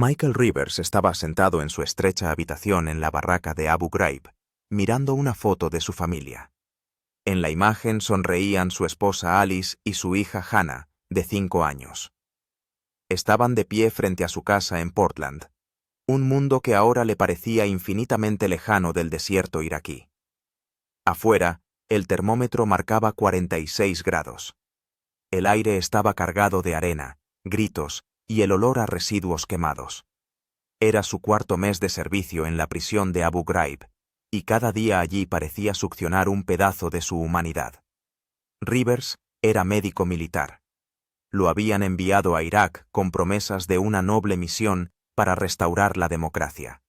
Michael Rivers estaba sentado en su estrecha habitación en la barraca de Abu Ghraib, mirando una foto de su familia. En la imagen sonreían su esposa Alice y su hija Hannah, de 5 años. Estaban de pie frente a su casa en Portland, un mundo que ahora le parecía infinitamente lejano del desierto iraquí. Afuera, el termómetro marcaba 46 grados. El aire estaba cargado de arena, gritos y el olor a residuos quemados. Era su 4º mes de servicio en la prisión de Abu Ghraib, y cada día allí parecía succionar un pedazo de su humanidad. Rivers era médico militar. Lo habían enviado a Irak con promesas de una noble misión para restaurar la democracia.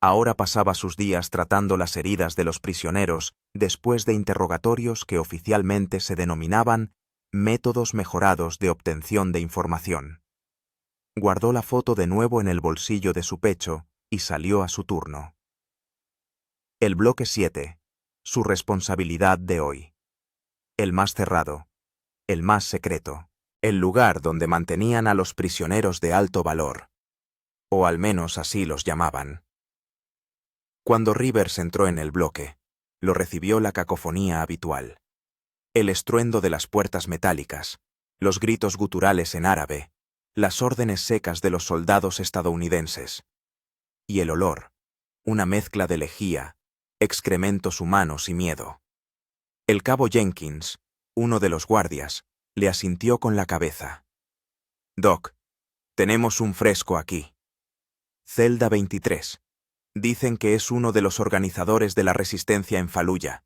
Ahora pasaba sus días tratando las heridas de los prisioneros después de interrogatorios que oficialmente se denominaban métodos mejorados de obtención de información. Guardó la foto de nuevo en el bolsillo de su pecho y salió a su turno. El bloque 7. Su responsabilidad de hoy. El más cerrado. El más secreto. El lugar donde mantenían a los prisioneros de alto valor. O al menos así los llamaban. Cuando Rivers entró en el bloque, lo recibió la cacofonía habitual. El estruendo de las puertas metálicas, los gritos guturales en árabe, las órdenes secas de los soldados estadounidenses. Y el olor, una mezcla de lejía, excrementos humanos y miedo. El cabo Jenkins, uno de los guardias, le asintió con la cabeza. «Doc, tenemos un fresco aquí. Celda 23. Dicen que es uno de los organizadores de la resistencia en Faluya».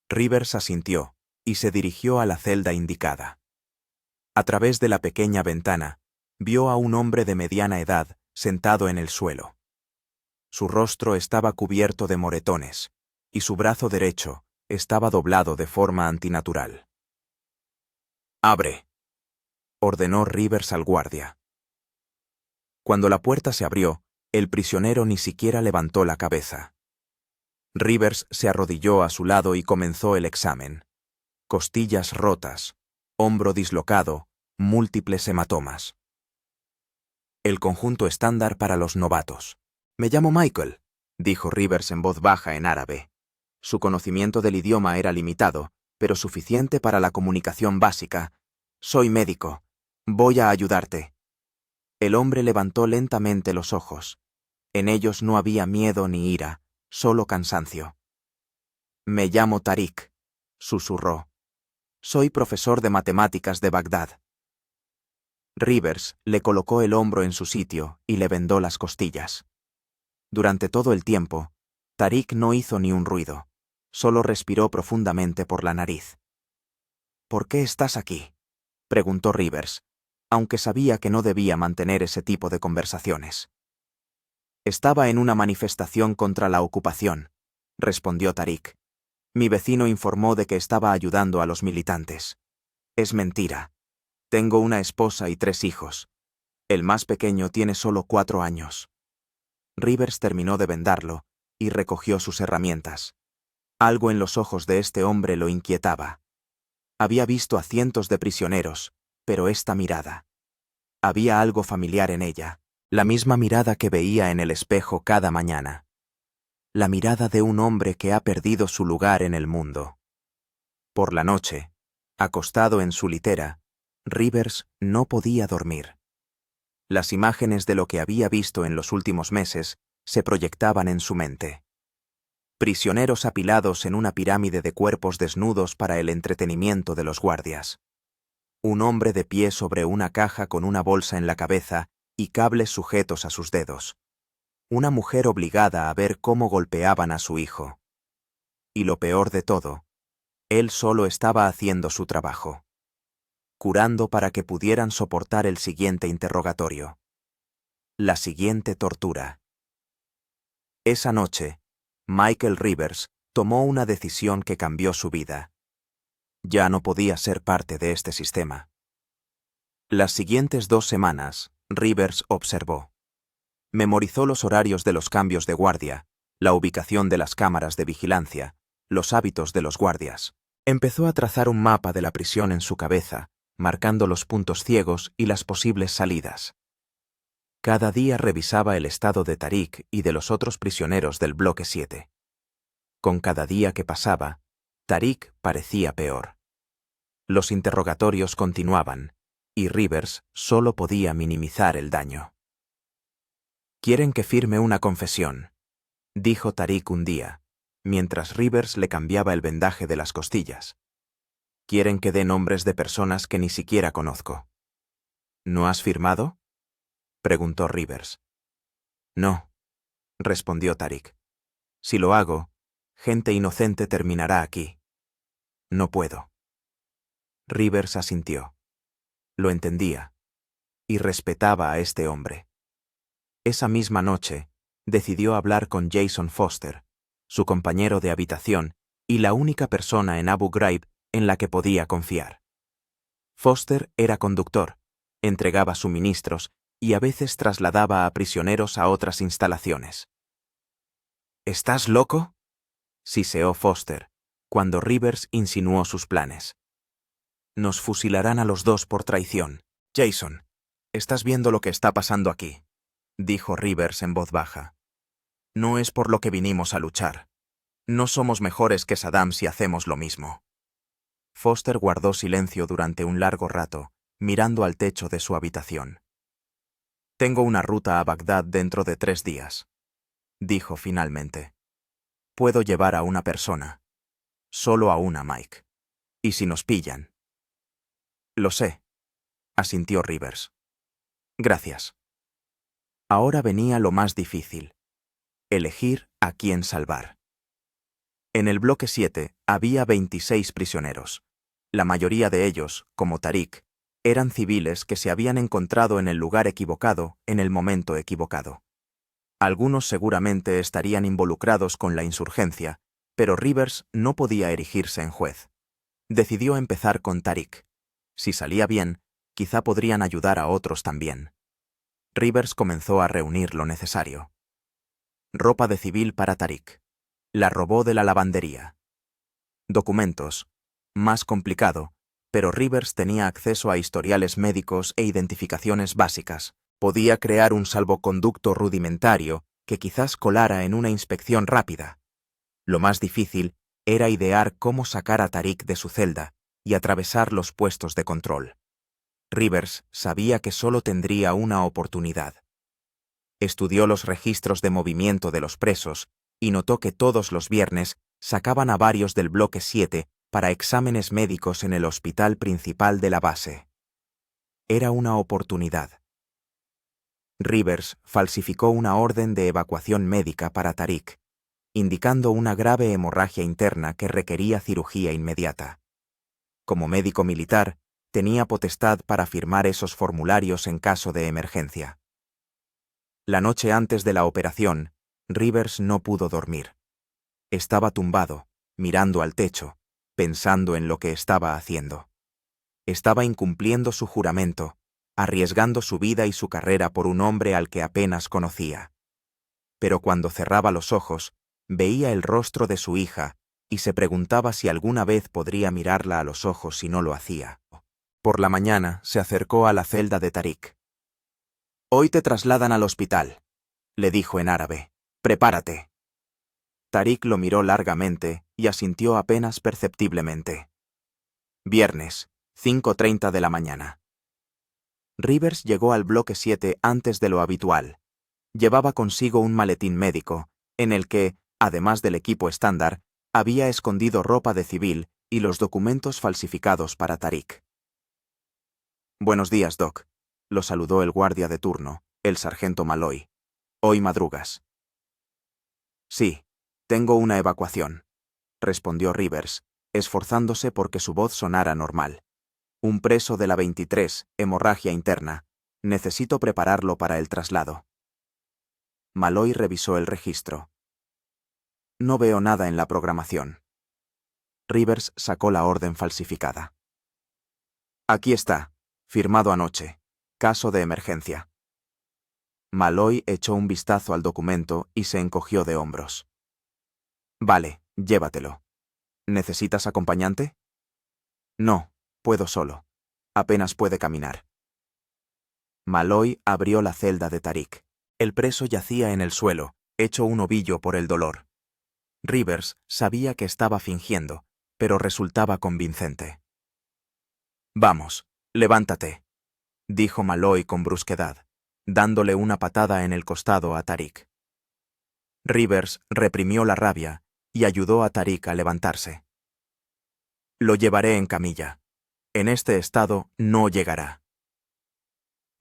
Rivers asintió y se dirigió a la celda indicada. A través de la pequeña ventana, vio a un hombre de mediana edad sentado en el suelo. Su rostro estaba cubierto de moretones, y su brazo derecho estaba doblado de forma antinatural. «Abre», ordenó Rivers al guardia. Cuando la puerta se abrió, el prisionero ni siquiera levantó la cabeza. Rivers se arrodilló a su lado y comenzó el examen. Costillas rotas, hombro dislocado, múltiples hematomas. El conjunto estándar para los novatos. «Me llamo Michael», dijo Rivers en voz baja en árabe. Su conocimiento del idioma era limitado, pero suficiente para la comunicación básica. «Soy médico. Voy a ayudarte». El hombre levantó lentamente los ojos. En ellos no había miedo ni ira, solo cansancio. «Me llamo Tariq», susurró. «Soy profesor de matemáticas de Bagdad». Rivers le colocó el hombro en su sitio y le vendó las costillas. Durante todo el tiempo, Tariq no hizo ni un ruido, solo respiró profundamente por la nariz. «¿Por qué estás aquí?», preguntó Rivers, aunque sabía que no debía mantener ese tipo de conversaciones. «Estaba en una manifestación contra la ocupación», respondió Tariq. «Mi vecino informó de que estaba ayudando a los militantes. Es mentira. Tengo una esposa y 3 hijos. El más pequeño tiene solo 4 años». Rivers terminó de vendarlo y recogió sus herramientas. Algo en los ojos de este hombre lo inquietaba. Había visto a cientos de prisioneros, pero esta mirada. Había algo familiar en ella, la misma mirada que veía en el espejo cada mañana. La mirada de un hombre que ha perdido su lugar en el mundo. Por la noche, acostado en su litera, Rivers no podía dormir. Las imágenes de lo que había visto en los últimos meses se proyectaban en su mente. Prisioneros apilados en una pirámide de cuerpos desnudos para el entretenimiento de los guardias. Un hombre de pie sobre una caja con una bolsa en la cabeza y cables sujetos a sus dedos. Una mujer obligada a ver cómo golpeaban a su hijo. Y lo peor de todo, él solo estaba haciendo su trabajo. Curando para que pudieran soportar el siguiente interrogatorio. La siguiente tortura. Esa noche, Michael Rivers tomó una decisión que cambió su vida. Ya no podía ser parte de este sistema. Las siguientes 2 semanas, Rivers observó. Memorizó los horarios de los cambios de guardia, la ubicación de las cámaras de vigilancia, los hábitos de los guardias. Empezó a trazar un mapa de la prisión en su cabeza, marcando los puntos ciegos y las posibles salidas. Cada día revisaba el estado de Tariq y de los otros prisioneros del bloque 7. Con cada día que pasaba, Tariq parecía peor. Los interrogatorios continuaban, y Rivers solo podía minimizar el daño. «Quieren que firme una confesión», dijo Tariq un día, mientras Rivers le cambiaba el vendaje de las costillas. «Quieren que dé nombres de personas que ni siquiera conozco». «¿No has firmado?», preguntó Rivers. «No», respondió Tariq. «Si lo hago, gente inocente terminará aquí. No puedo». Rivers asintió. Lo entendía, y respetaba a este hombre. Esa misma noche, decidió hablar con Jason Foster, su compañero de habitación y la única persona en Abu Ghraib en la que podía confiar. Foster era conductor, entregaba suministros y a veces trasladaba a prisioneros a otras instalaciones. «¿Estás loco?», siseó Foster, cuando Rivers insinuó sus planes. «Nos fusilarán a los dos por traición. Jason, ¿estás viendo lo que está pasando aquí?», dijo Rivers en voz baja. «No es por lo que vinimos a luchar. No somos mejores que Saddam si hacemos lo mismo». Foster guardó silencio durante un largo rato, mirando al techo de su habitación. «Tengo una ruta a Bagdad dentro de 3 días», dijo finalmente. «Puedo llevar a una persona. Solo a una, Mike. ¿Y si nos pillan?». «Lo sé», asintió Rivers. «Gracias». Ahora venía lo más difícil: elegir a quién salvar. En el bloque 7 había 26 prisioneros. La mayoría de ellos, como Tariq, eran civiles que se habían encontrado en el lugar equivocado en el momento equivocado. Algunos seguramente estarían involucrados con la insurgencia, pero Rivers no podía erigirse en juez. Decidió empezar con Tariq. Si salía bien, quizá podrían ayudar a otros también. Rivers comenzó a reunir lo necesario. Ropa de civil para Tariq. La robó de la lavandería. Documentos. Más complicado, pero Rivers tenía acceso a historiales médicos e identificaciones básicas. Podía crear un salvoconducto rudimentario que quizás colara en una inspección rápida. Lo más difícil era idear cómo sacar a Tariq de su celda y atravesar los puestos de control. Rivers sabía que solo tendría una oportunidad. Estudió los registros de movimiento de los presos y notó que todos los viernes sacaban a varios del bloque 7 para exámenes médicos en el hospital principal de la base. Era una oportunidad. Rivers falsificó una orden de evacuación médica para Tariq, indicando una grave hemorragia interna que requería cirugía inmediata. Como médico militar, tenía potestad para firmar esos formularios en caso de emergencia. La noche antes de la operación, Rivers no pudo dormir. Estaba tumbado, mirando al techo, pensando en lo que estaba haciendo. Estaba incumpliendo su juramento, arriesgando su vida y su carrera por un hombre al que apenas conocía. Pero cuando cerraba los ojos, veía el rostro de su hija y se preguntaba si alguna vez podría mirarla a los ojos si no lo hacía. Por la mañana se acercó a la celda de Tariq. «Hoy te trasladan al hospital», le dijo en árabe. «Prepárate». Tariq lo miró largamente y asintió apenas perceptiblemente. Viernes, 5:30 de la mañana. Rivers llegó al bloque 7 antes de lo habitual. Llevaba consigo un maletín médico, en el que, además del equipo estándar, había escondido ropa de civil y los documentos falsificados para Tariq. «Buenos días, Doc», lo saludó el guardia de turno, el sargento Malloy. «Hoy madrugas». «Sí, tengo una evacuación», respondió Rivers, esforzándose porque su voz sonara normal. «Un preso de la 23, hemorragia interna. Necesito prepararlo para el traslado». Malloy revisó el registro. «No veo nada en la programación». Rivers sacó la orden falsificada. «Aquí está, firmado anoche. Caso de emergencia». Malloy echó un vistazo al documento y se encogió de hombros. «Vale, llévatelo. ¿Necesitas acompañante?» «No, puedo solo. Apenas puede caminar». Malloy abrió la celda de Tariq. El preso yacía en el suelo, hecho un ovillo por el dolor. Rivers sabía que estaba fingiendo, pero resultaba convincente. «Vamos, levántate», dijo Malloy con brusquedad, dándole una patada en el costado a Tariq. Rivers reprimió la rabia y ayudó a Tariq a levantarse. «Lo llevaré en camilla. En este estado no llegará».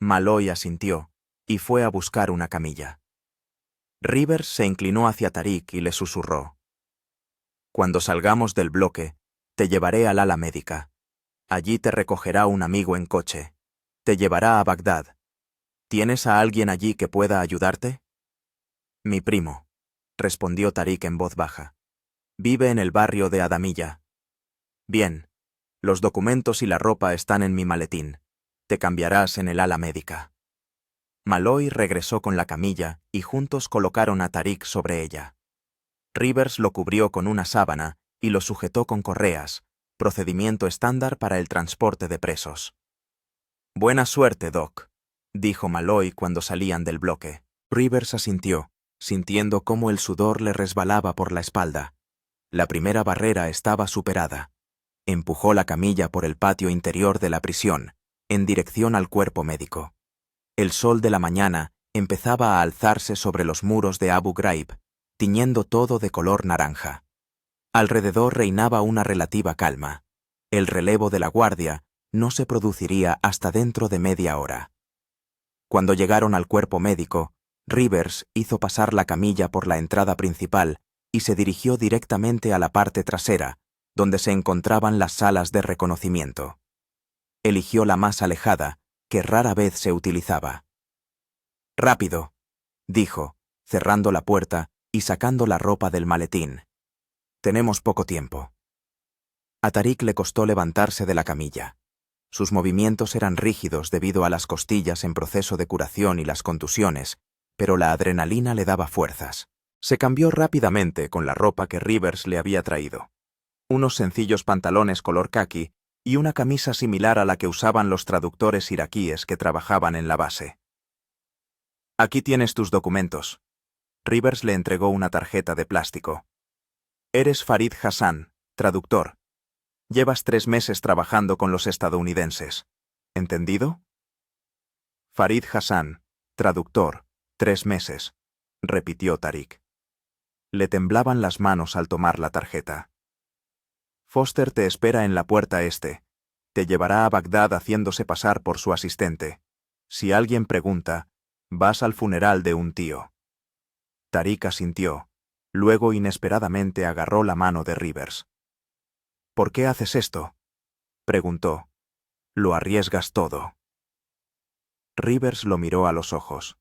Malloy asintió y fue a buscar una camilla. Rivers se inclinó hacia Tariq y le susurró: «Cuando salgamos del bloque, te llevaré al ala médica. Allí te recogerá un amigo en coche. Te llevará a Bagdad. ¿Tienes a alguien allí que pueda ayudarte?» «Mi primo», respondió Tariq en voz baja. «Vive en el barrio de Adamilla». «Bien. Los documentos y la ropa están en mi maletín. Te cambiarás en el ala médica». Malloy regresó con la camilla y juntos colocaron a Tariq sobre ella. Rivers lo cubrió con una sábana y lo sujetó con correas, procedimiento estándar para el transporte de presos. «Buena suerte, Doc», dijo Malloy cuando salían del bloque. Rivers asintió, sintiendo cómo el sudor le resbalaba por la espalda. La primera barrera estaba superada. Empujó la camilla por el patio interior de la prisión, en dirección al cuerpo médico. El sol de la mañana empezaba a alzarse sobre los muros de Abu Ghraib, tiñendo todo de color naranja. Alrededor reinaba una relativa calma. El relevo de la guardia no se produciría hasta dentro de media hora. Cuando llegaron al cuerpo médico, Rivers hizo pasar la camilla por la entrada principal y se dirigió directamente a la parte trasera, donde se encontraban las salas de reconocimiento. Eligió la más alejada, que rara vez se utilizaba. «Rápido», dijo, cerrando la puerta y sacando la ropa del maletín. «Tenemos poco tiempo». A Tariq le costó levantarse de la camilla. Sus movimientos eran rígidos debido a las costillas en proceso de curación y las contusiones, pero la adrenalina le daba fuerzas. Se cambió rápidamente con la ropa que Rivers le había traído. Unos sencillos pantalones color caqui y una camisa similar a la que usaban los traductores iraquíes que trabajaban en la base. «Aquí tienes tus documentos». Rivers le entregó una tarjeta de plástico. «Eres Farid Hassan, traductor. Llevas 3 meses trabajando con los estadounidenses. ¿Entendido?» «Farid Hassan, traductor, 3 meses», repitió Tariq. Le temblaban las manos al tomar la tarjeta. «Foster te espera en la puerta este. Te llevará a Bagdad haciéndose pasar por su asistente. Si alguien pregunta, vas al funeral de un tío». Tariq asintió. Luego inesperadamente agarró la mano de Rivers. «¿Por qué haces esto?», preguntó. «Lo arriesgas todo». Rivers lo miró a los ojos.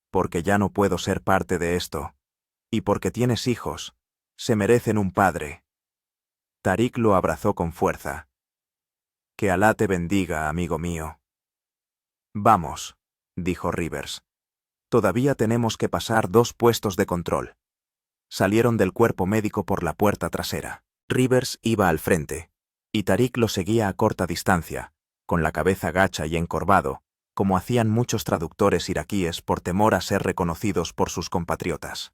«Porque ya no puedo ser parte de esto. Y porque tienes hijos. Se merecen un padre». Tariq lo abrazó con fuerza. «Que Alá te bendiga, amigo mío». «Vamos», dijo Rivers. «Todavía tenemos que pasar 2 puestos de control». Salieron del cuerpo médico por la puerta trasera. Rivers iba al frente, y Tariq lo seguía a corta distancia, con la cabeza gacha y encorvado, como hacían muchos traductores iraquíes por temor a ser reconocidos por sus compatriotas.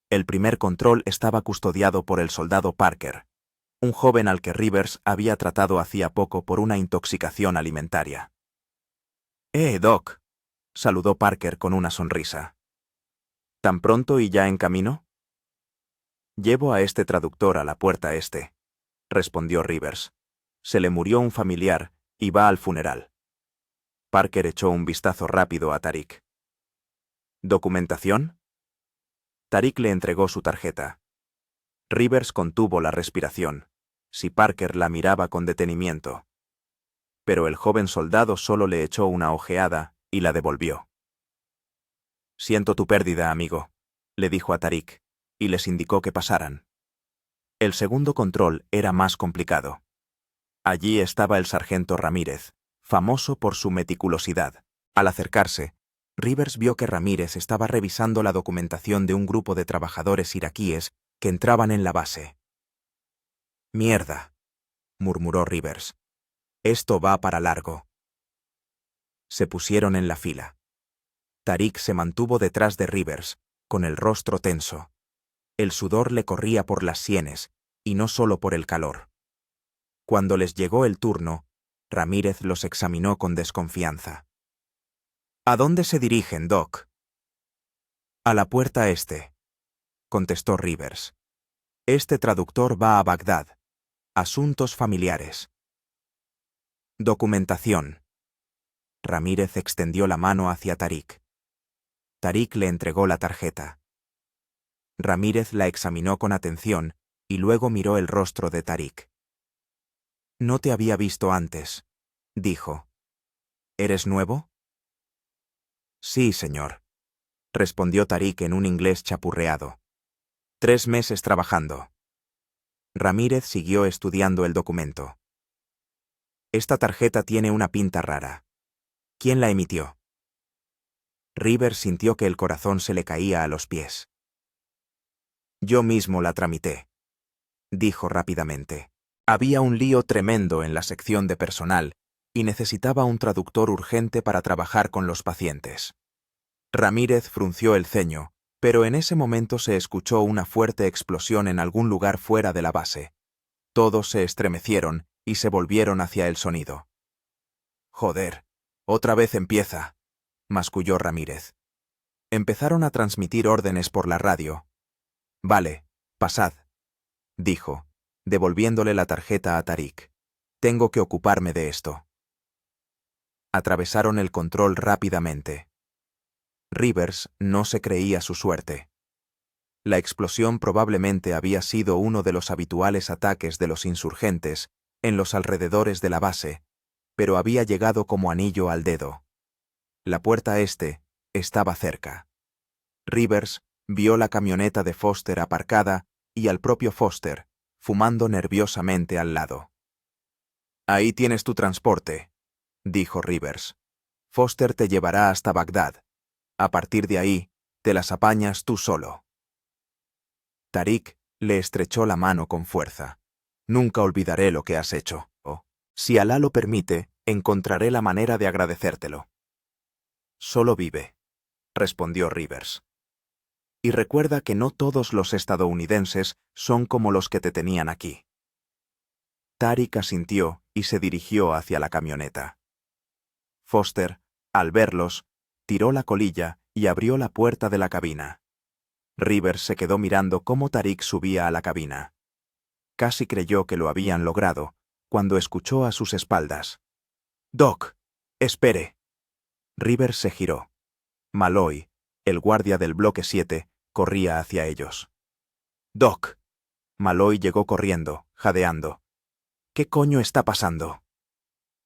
El primer control estaba custodiado por el soldado Parker, un joven al que Rivers había tratado hacía poco por una intoxicación alimentaria. Doc», saludó Parker con una sonrisa. «¿Tan pronto y ya en camino?» «Llevo a este traductor a la puerta este», respondió Rivers. «Se le murió un familiar y va al funeral». Parker echó un vistazo rápido a Tariq. «¿Documentación?» Tariq le entregó su tarjeta. Rivers contuvo la respiración, si Parker la miraba con detenimiento. Pero el joven soldado solo le echó una ojeada y la devolvió. «Siento tu pérdida, amigo», le dijo a Tariq, y les indicó que pasaran. El segundo control era más complicado. Allí estaba el sargento Ramírez, famoso por su meticulosidad. Al acercarse, Rivers vio que Ramírez estaba revisando la documentación de un grupo de trabajadores iraquíes que entraban en la base. «Mierda», murmuró Rivers. «Esto va para largo». Se pusieron en la fila. Tariq se mantuvo detrás de Rivers, con el rostro tenso. El sudor le corría por las sienes, y no solo por el calor. Cuando les llegó el turno, Ramírez los examinó con desconfianza. «¿A dónde se dirigen, Doc?» «A la puerta este», contestó Rivers. «Este traductor va a Bagdad. Asuntos familiares». «Documentación». Ramírez extendió la mano hacia Tariq. Tariq le entregó la tarjeta. Ramírez la examinó con atención y luego miró el rostro de Tariq. «No te había visto antes», dijo. «¿Eres nuevo?» «Sí, señor», respondió Tariq en un inglés chapurreado. 3 meses trabajando. Ramírez siguió estudiando el documento. «Esta tarjeta tiene una pinta rara. ¿Quién la emitió?» Rivers sintió que el corazón se le caía a los pies. «Yo mismo la tramité», dijo rápidamente. Había un lío tremendo en la sección de personal y necesitaba un traductor urgente para trabajar con los pacientes. Ramírez frunció el ceño, pero en ese momento se escuchó una fuerte explosión en algún lugar fuera de la base. Todos se estremecieron y se volvieron hacia el sonido. «Joder, otra vez empieza», masculló Ramírez. Empezaron a transmitir órdenes por la radio. «Vale, pasad», dijo, devolviéndole la tarjeta a Tariq. «Tengo que ocuparme de esto». Atravesaron el control rápidamente. Rivers no se creía su suerte. La explosión probablemente había sido uno de los habituales ataques de los insurgentes en los alrededores de la base, pero había llegado como anillo al dedo. La puerta este estaba cerca. Rivers vio la camioneta de Foster aparcada y al propio Foster, fumando nerviosamente al lado. «Ahí tienes tu transporte», dijo Rivers. «Foster te llevará hasta Bagdad. A partir de ahí, te las apañas tú solo». Tariq le estrechó la mano con fuerza. «Nunca olvidaré lo que has hecho. Si Alá lo permite, encontraré la manera de agradecértelo». «Solo vive», respondió Rivers. «Y recuerda que no todos los estadounidenses son como los que te tenían aquí». Tariq asintió y se dirigió hacia la camioneta. Foster, al verlos, tiró la colilla y abrió la puerta de la cabina. Rivers se quedó mirando cómo Tariq subía a la cabina. Casi creyó que lo habían logrado, cuando escuchó a sus espaldas: «Doc, espere». Rivers se giró. Malloy, el guardia del bloque 7, corría hacia ellos. «Doc». Malloy llegó corriendo, jadeando. «¿Qué coño está pasando?»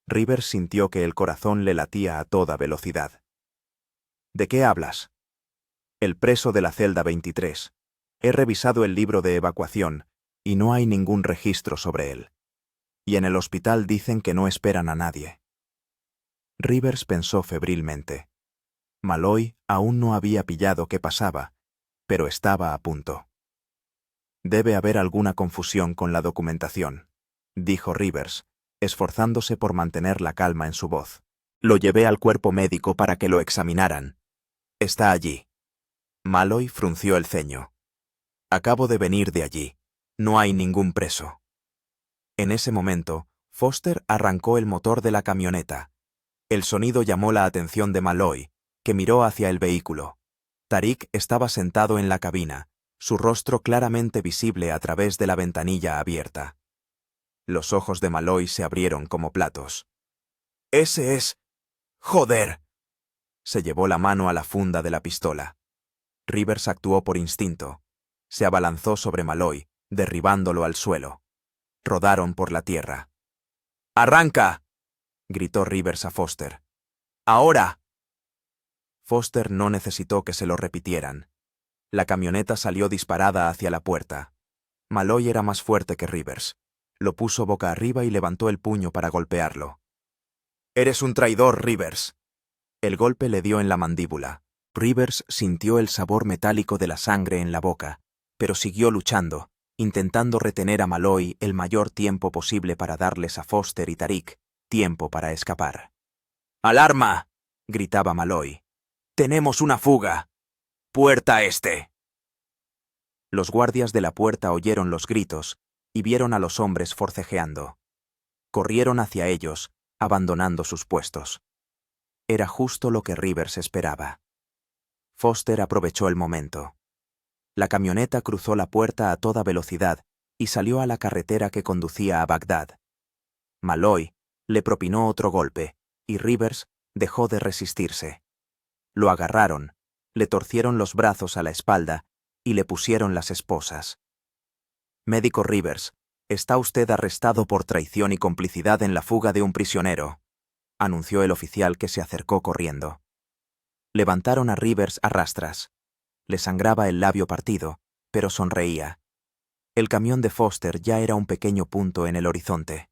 Rivers sintió que el corazón le latía a toda velocidad. «¿De qué hablas?» «El preso de la celda 23. He revisado el libro de evacuación y no hay ningún registro sobre él. Y en el hospital dicen que no esperan a nadie». Rivers pensó febrilmente. Malloy aún no había pillado qué pasaba, pero estaba a punto. «Debe haber alguna confusión con la documentación», dijo Rivers, esforzándose por mantener la calma en su voz. «Lo llevé al cuerpo médico para que lo examinaran. Está allí». Malloy frunció el ceño. «Acabo de venir de allí. No hay ningún preso». En ese momento, Foster arrancó el motor de la camioneta. El sonido llamó la atención de Malloy, que miró hacia el vehículo. Tariq estaba sentado en la cabina, su rostro claramente visible a través de la ventanilla abierta. Los ojos de Malloy se abrieron como platos. «Ese es... ¡Joder!». Se llevó la mano a la funda de la pistola. Rivers actuó por instinto. Se abalanzó sobre Malloy, derribándolo al suelo. Rodaron por la tierra. «¡Arranca!», gritó Rivers a Foster. «¡Ahora!». Foster no necesitó que se lo repitieran. La camioneta salió disparada hacia la puerta. Malloy era más fuerte que Rivers. Lo puso boca arriba y levantó el puño para golpearlo. «Eres un traidor, Rivers». El golpe le dio en la mandíbula. Rivers sintió el sabor metálico de la sangre en la boca, pero siguió luchando, intentando retener a Malloy el mayor tiempo posible para darles a Foster y Tariq tiempo para escapar. «¡Alarma!», gritaba Malloy. ¡Tenemos una fuga! ¡Puerta este! Los guardias de la puerta oyeron los gritos y vieron a los hombres forcejeando. Corrieron hacia ellos, abandonando sus puestos. Era justo lo que Rivers esperaba. Foster aprovechó el momento. La camioneta cruzó la puerta a toda velocidad y salió a la carretera que conducía a Bagdad. Malloy le propinó otro golpe y Rivers dejó de resistirse. Lo agarraron, le torcieron los brazos a la espalda y le pusieron las esposas. Médico Rivers, está usted arrestado por traición y complicidad en la fuga de un prisionero, anunció el oficial que se acercó corriendo. Levantaron a Rivers a rastras. Le sangraba el labio partido, pero sonreía. El camión de Foster ya era un pequeño punto en el horizonte.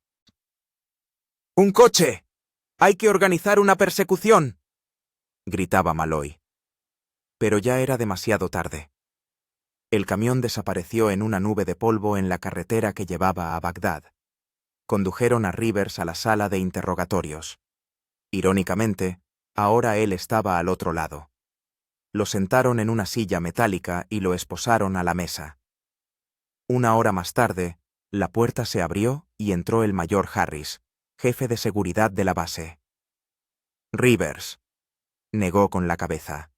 ¡Un coche! ¡Hay que organizar una persecución!, gritaba Malloy. Pero ya era demasiado tarde. El camión desapareció en una nube de polvo en la carretera que llevaba a Bagdad. Condujeron a Rivers a la sala de interrogatorios. Irónicamente, ahora él estaba al otro lado. Lo sentaron en una silla metálica y lo esposaron a la mesa. Una hora más tarde, la puerta se abrió y entró el mayor Harris, jefe de seguridad de la base. Rivers, negó con la cabeza.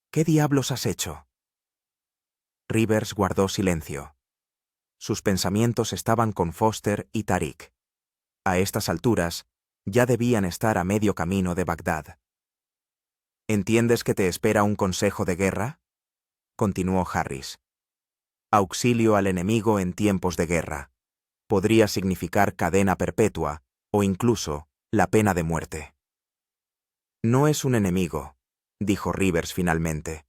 ¿Qué diablos has hecho? Rivers guardó silencio. Sus pensamientos estaban con Foster y Tariq. A estas alturas, ya debían estar a medio camino de Bagdad. ¿Entiendes que te espera un consejo de guerra?, continuó Harris. Auxilio al enemigo en tiempos de guerra. Podría significar cadena perpetua o incluso la pena de muerte. No es un enemigo, dijo Rivers finalmente.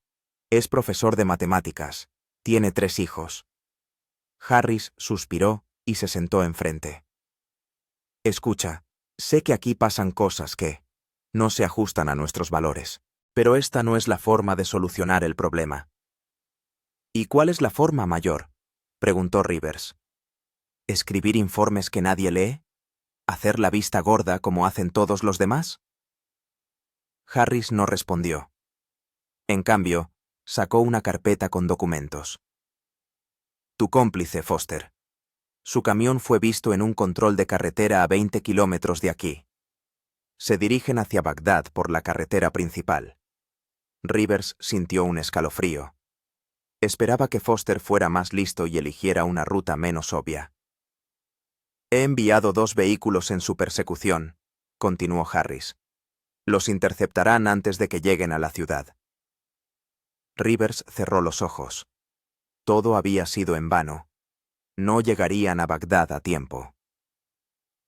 Es profesor de matemáticas. Tiene 3 hijos. Harris suspiró y se sentó enfrente. Escucha, sé que aquí pasan cosas que no se ajustan a nuestros valores, pero esta no es la forma de solucionar el problema. ¿Y cuál es la forma, mayor?, preguntó Rivers. ¿Escribir informes que nadie lee? ¿Hacer la vista gorda como hacen todos los demás? Harris no respondió. En cambio, sacó una carpeta con documentos. Tu cómplice, Foster. Su camión fue visto en un control de carretera a 20 kilómetros de aquí. Se dirigen hacia Bagdad por la carretera principal. Rivers sintió un escalofrío. Esperaba que Foster fuera más listo y eligiera una ruta menos obvia. He enviado 2 vehículos en su persecución, continuó Harris. Los interceptarán antes de que lleguen a la ciudad. Rivers cerró los ojos. Todo había sido en vano. No llegarían a Bagdad a tiempo.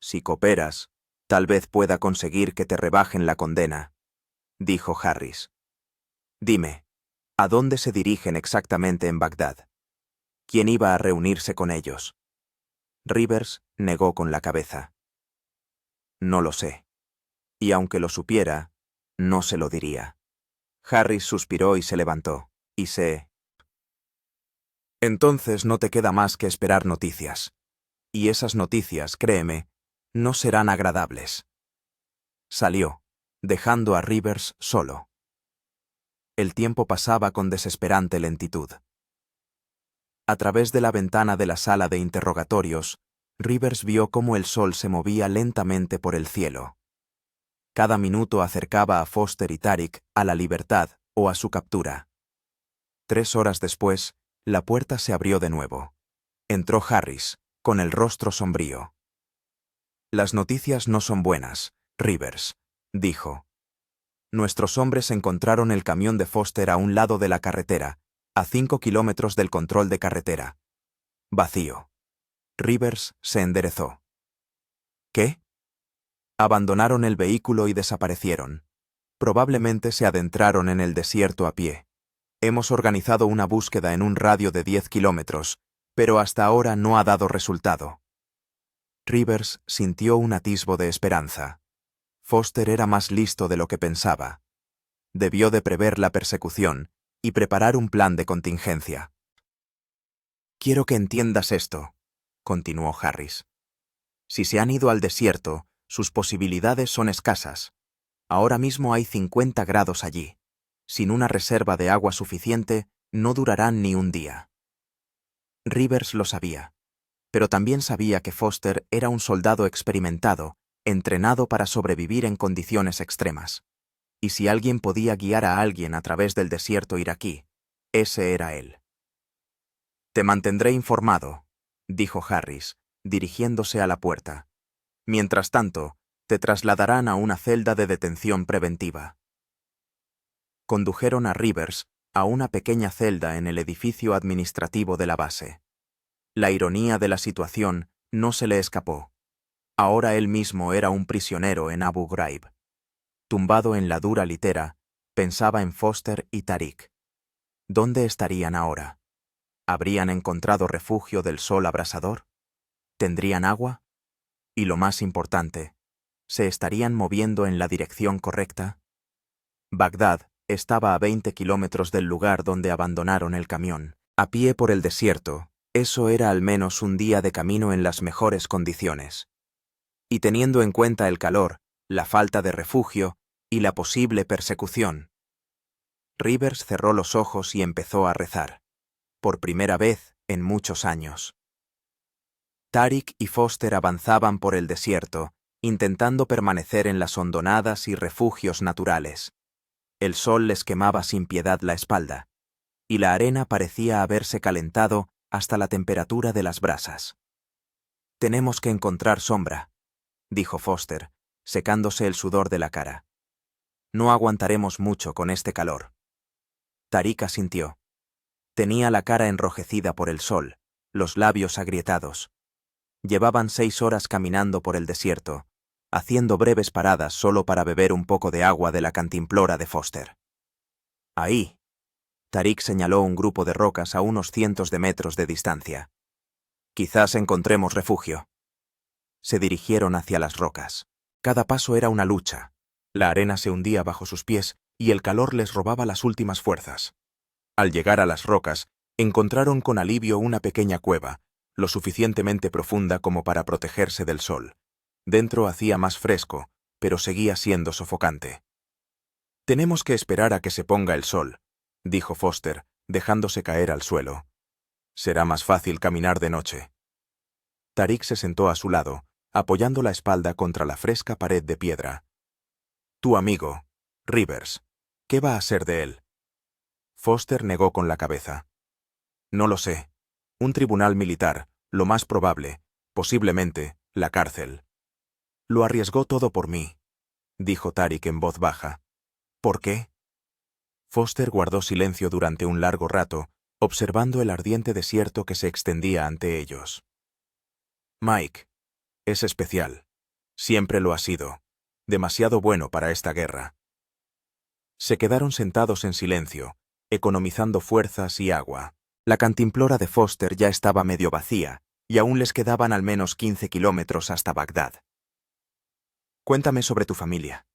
Si cooperas, tal vez pueda conseguir que te rebajen la condena, dijo Harris. Dime, ¿a dónde se dirigen exactamente en Bagdad? ¿Quién iba a reunirse con ellos? Rivers negó con la cabeza. No lo sé. Y aunque lo supiera, no se lo diría. Harris suspiró y se levantó. Entonces no te queda más que esperar noticias. Y esas noticias, créeme, no serán agradables. Salió, dejando a Rivers solo. El tiempo pasaba con desesperante lentitud. A través de la ventana de la sala de interrogatorios, Rivers vio cómo el sol se movía lentamente por el cielo. Cada minuto acercaba a Foster y Tariq a la libertad o a su captura. 3 horas después, la puerta se abrió de nuevo. Entró Harris, con el rostro sombrío. Las noticias no son buenas, Rivers, dijo. Nuestros hombres encontraron el camión de Foster a un lado de la carretera, a 5 kilómetros del control de carretera. Vacío. Rivers se enderezó. ¿Qué? Abandonaron el vehículo y desaparecieron. Probablemente se adentraron en el desierto a pie. Hemos organizado una búsqueda en un radio de 10 kilómetros, pero hasta ahora no ha dado resultado. Rivers sintió un atisbo de esperanza. Foster era más listo de lo que pensaba. Debió de prever la persecución y preparar un plan de contingencia. Quiero que entiendas esto, continuó Harris. Si se han ido al desierto, sus posibilidades son escasas. Ahora mismo hay 50 grados allí. Sin una reserva de agua suficiente, no durarán ni un día. Rivers lo sabía, pero también sabía que Foster era un soldado experimentado, entrenado para sobrevivir en condiciones extremas. Y si alguien podía guiar a alguien a través del desierto iraquí, ese era él. «Te mantendré informado», dijo Harris, dirigiéndose a la puerta. «Mientras tanto, te trasladarán a una celda de detención preventiva». Condujeron a Rivers a una pequeña celda en el edificio administrativo de la base. La ironía de la situación no se le escapó. Ahora él mismo era un prisionero en Abu Ghraib. Tumbado en la dura litera, pensaba en Foster y Tariq. ¿Dónde estarían ahora? ¿Habrían encontrado refugio del sol abrasador? ¿Tendrían agua? Y lo más importante, ¿se estarían moviendo en la dirección correcta? Bagdad estaba a 20 kilómetros del lugar donde abandonaron el camión. A pie por el desierto, eso era al menos un día de camino en las mejores condiciones. Y teniendo en cuenta el calor, la falta de refugio y la posible persecución. Rivers cerró los ojos y empezó a rezar. Por primera vez en muchos años. Tariq y Foster avanzaban por el desierto, intentando permanecer en las hondonadas y refugios naturales. El sol les quemaba sin piedad la espalda, y la arena parecía haberse calentado hasta la temperatura de las brasas. «Tenemos que encontrar sombra», dijo Foster, secándose el sudor de la cara. «No aguantaremos mucho con este calor». Tariq asintió. Tenía la cara enrojecida por el sol, los labios agrietados. Llevaban 6 horas caminando por el desierto, haciendo breves paradas solo para beber un poco de agua de la cantimplora de Foster. «Ahí». Tariq señaló un grupo de rocas a unos cientos de metros de distancia. «Quizás encontremos refugio». Se dirigieron hacia las rocas. Cada paso era una lucha. La arena se hundía bajo sus pies y el calor les robaba las últimas fuerzas. Al llegar a las rocas, encontraron con alivio una pequeña cueva, lo suficientemente profunda como para protegerse del sol. Dentro hacía más fresco, pero seguía siendo sofocante. «Tenemos que esperar a que se ponga el sol», dijo Foster, dejándose caer al suelo. «Será más fácil caminar de noche». Tariq se sentó a su lado, apoyando la espalda contra la fresca pared de piedra. «Tu amigo, Rivers, ¿qué va a ser de él?» Foster negó con la cabeza. «No lo sé. Un tribunal militar, lo más probable, posiblemente, la cárcel». «Lo arriesgó todo por mí», dijo Tariq en voz baja. «¿Por qué?» Foster guardó silencio durante un largo rato, observando el ardiente desierto que se extendía ante ellos. «Mike es especial. Siempre lo ha sido. Demasiado bueno para esta guerra». Se quedaron sentados en silencio, economizando fuerzas y agua. La cantimplora de Foster ya estaba medio vacía, y aún les quedaban al menos 15 kilómetros hasta Bagdad. «Cuéntame sobre tu familia»,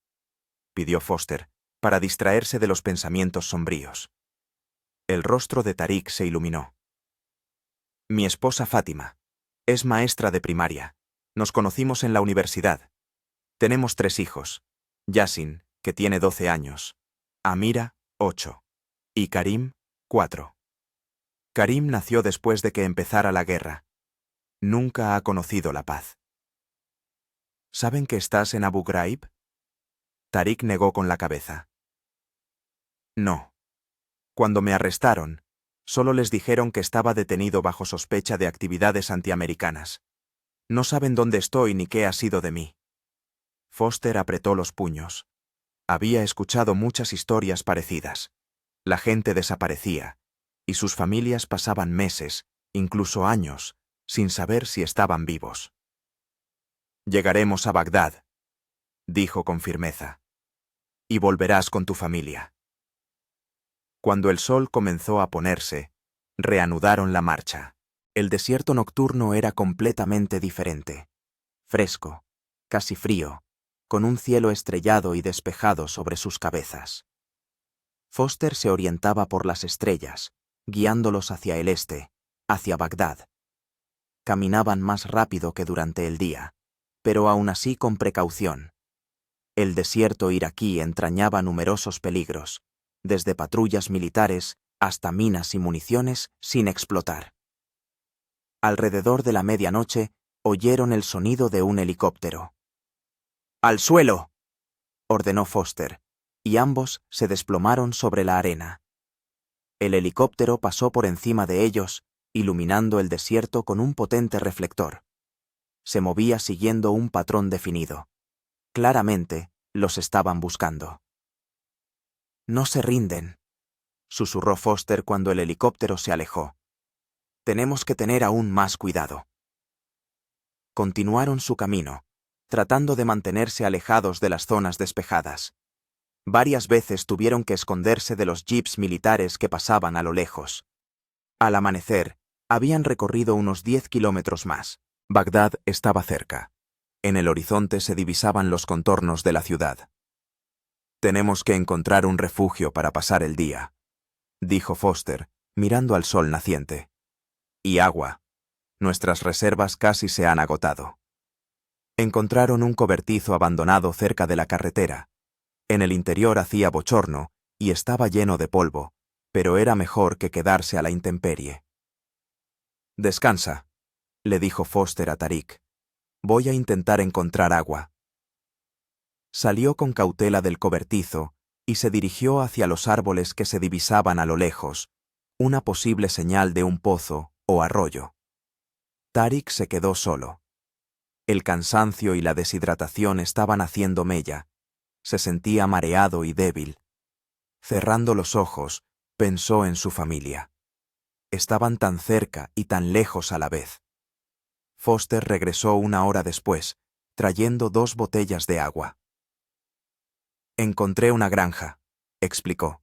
pidió Foster, para distraerse de los pensamientos sombríos. El rostro de Tariq se iluminó. «Mi esposa Fátima. Es maestra de primaria. Nos conocimos en la universidad. Tenemos 3 hijos. Yasin, que tiene 12 años. Amira, 8. Y Karim, 4. Karim nació después de que empezara la guerra. Nunca ha conocido la paz». «¿Saben que estás en Abu Ghraib?» Tariq negó con la cabeza. «No. Cuando me arrestaron, solo les dijeron que estaba detenido bajo sospecha de actividades antiamericanas. No saben dónde estoy ni qué ha sido de mí». Foster apretó los puños. Había escuchado muchas historias parecidas. La gente desaparecía, y sus familias pasaban meses, incluso años, sin saber si estaban vivos. «Llegaremos a Bagdad», dijo con firmeza. «Y volverás con tu familia». Cuando el sol comenzó a ponerse, reanudaron la marcha. El desierto nocturno era completamente diferente. Fresco, casi frío, con un cielo estrellado y despejado sobre sus cabezas. Foster se orientaba por las estrellas, guiándolos hacia el este, hacia Bagdad. Caminaban más rápido que durante el día, pero aún así con precaución. El desierto iraquí entrañaba numerosos peligros, desde patrullas militares hasta minas y municiones sin explotar. Alrededor de la medianoche, oyeron el sonido de un helicóptero. ¡Al suelo!, ordenó Foster, y ambos se desplomaron sobre la arena. El helicóptero pasó por encima de ellos, iluminando el desierto con un potente reflector. Se movía siguiendo un patrón definido. Claramente, los estaban buscando. «No se rinden», susurró Foster cuando el helicóptero se alejó. «Tenemos que tener aún más cuidado». Continuaron su camino, tratando de mantenerse alejados de las zonas despejadas. Varias veces tuvieron que esconderse de los jeeps militares que pasaban a lo lejos. Al amanecer, habían recorrido unos 10 kilómetros más. Bagdad estaba cerca. En el horizonte se divisaban los contornos de la ciudad. «Tenemos que encontrar un refugio para pasar el día», dijo Foster, mirando al sol naciente. «Y agua. Nuestras reservas casi se han agotado». Encontraron un cobertizo abandonado cerca de la carretera. En el interior hacía bochorno y estaba lleno de polvo, pero era mejor que quedarse a la intemperie. «Descansa», le dijo Foster a Tarik. «Voy a intentar encontrar agua». Salió con cautela del cobertizo y se dirigió hacia los árboles que se divisaban a lo lejos, una posible señal de un pozo o arroyo. Tarik se quedó solo. El cansancio y la deshidratación estaban haciendo mella. Se sentía mareado y débil. Cerrando los ojos, pensó en su familia. Estaban tan cerca y tan lejos a la vez. Foster regresó una hora después, trayendo 2 botellas de agua. «Encontré una granja», explicó.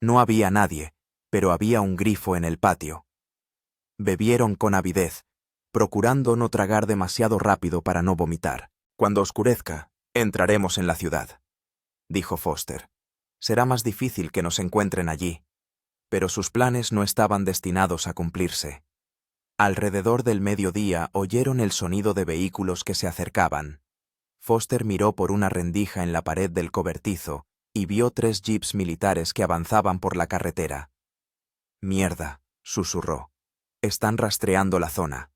No había nadie, pero había un grifo en el patio. Bebieron con avidez, procurando no tragar demasiado rápido para no vomitar. «Cuando oscurezca, entraremos en la ciudad», dijo Foster. «Será más difícil que nos encuentren allí». Pero sus planes no estaban destinados a cumplirse. Alrededor del mediodía oyeron el sonido de vehículos que se acercaban. Foster miró por una rendija en la pared del cobertizo y vio 3 jeeps militares que avanzaban por la carretera. «Mierda», susurró. «Están rastreando la zona».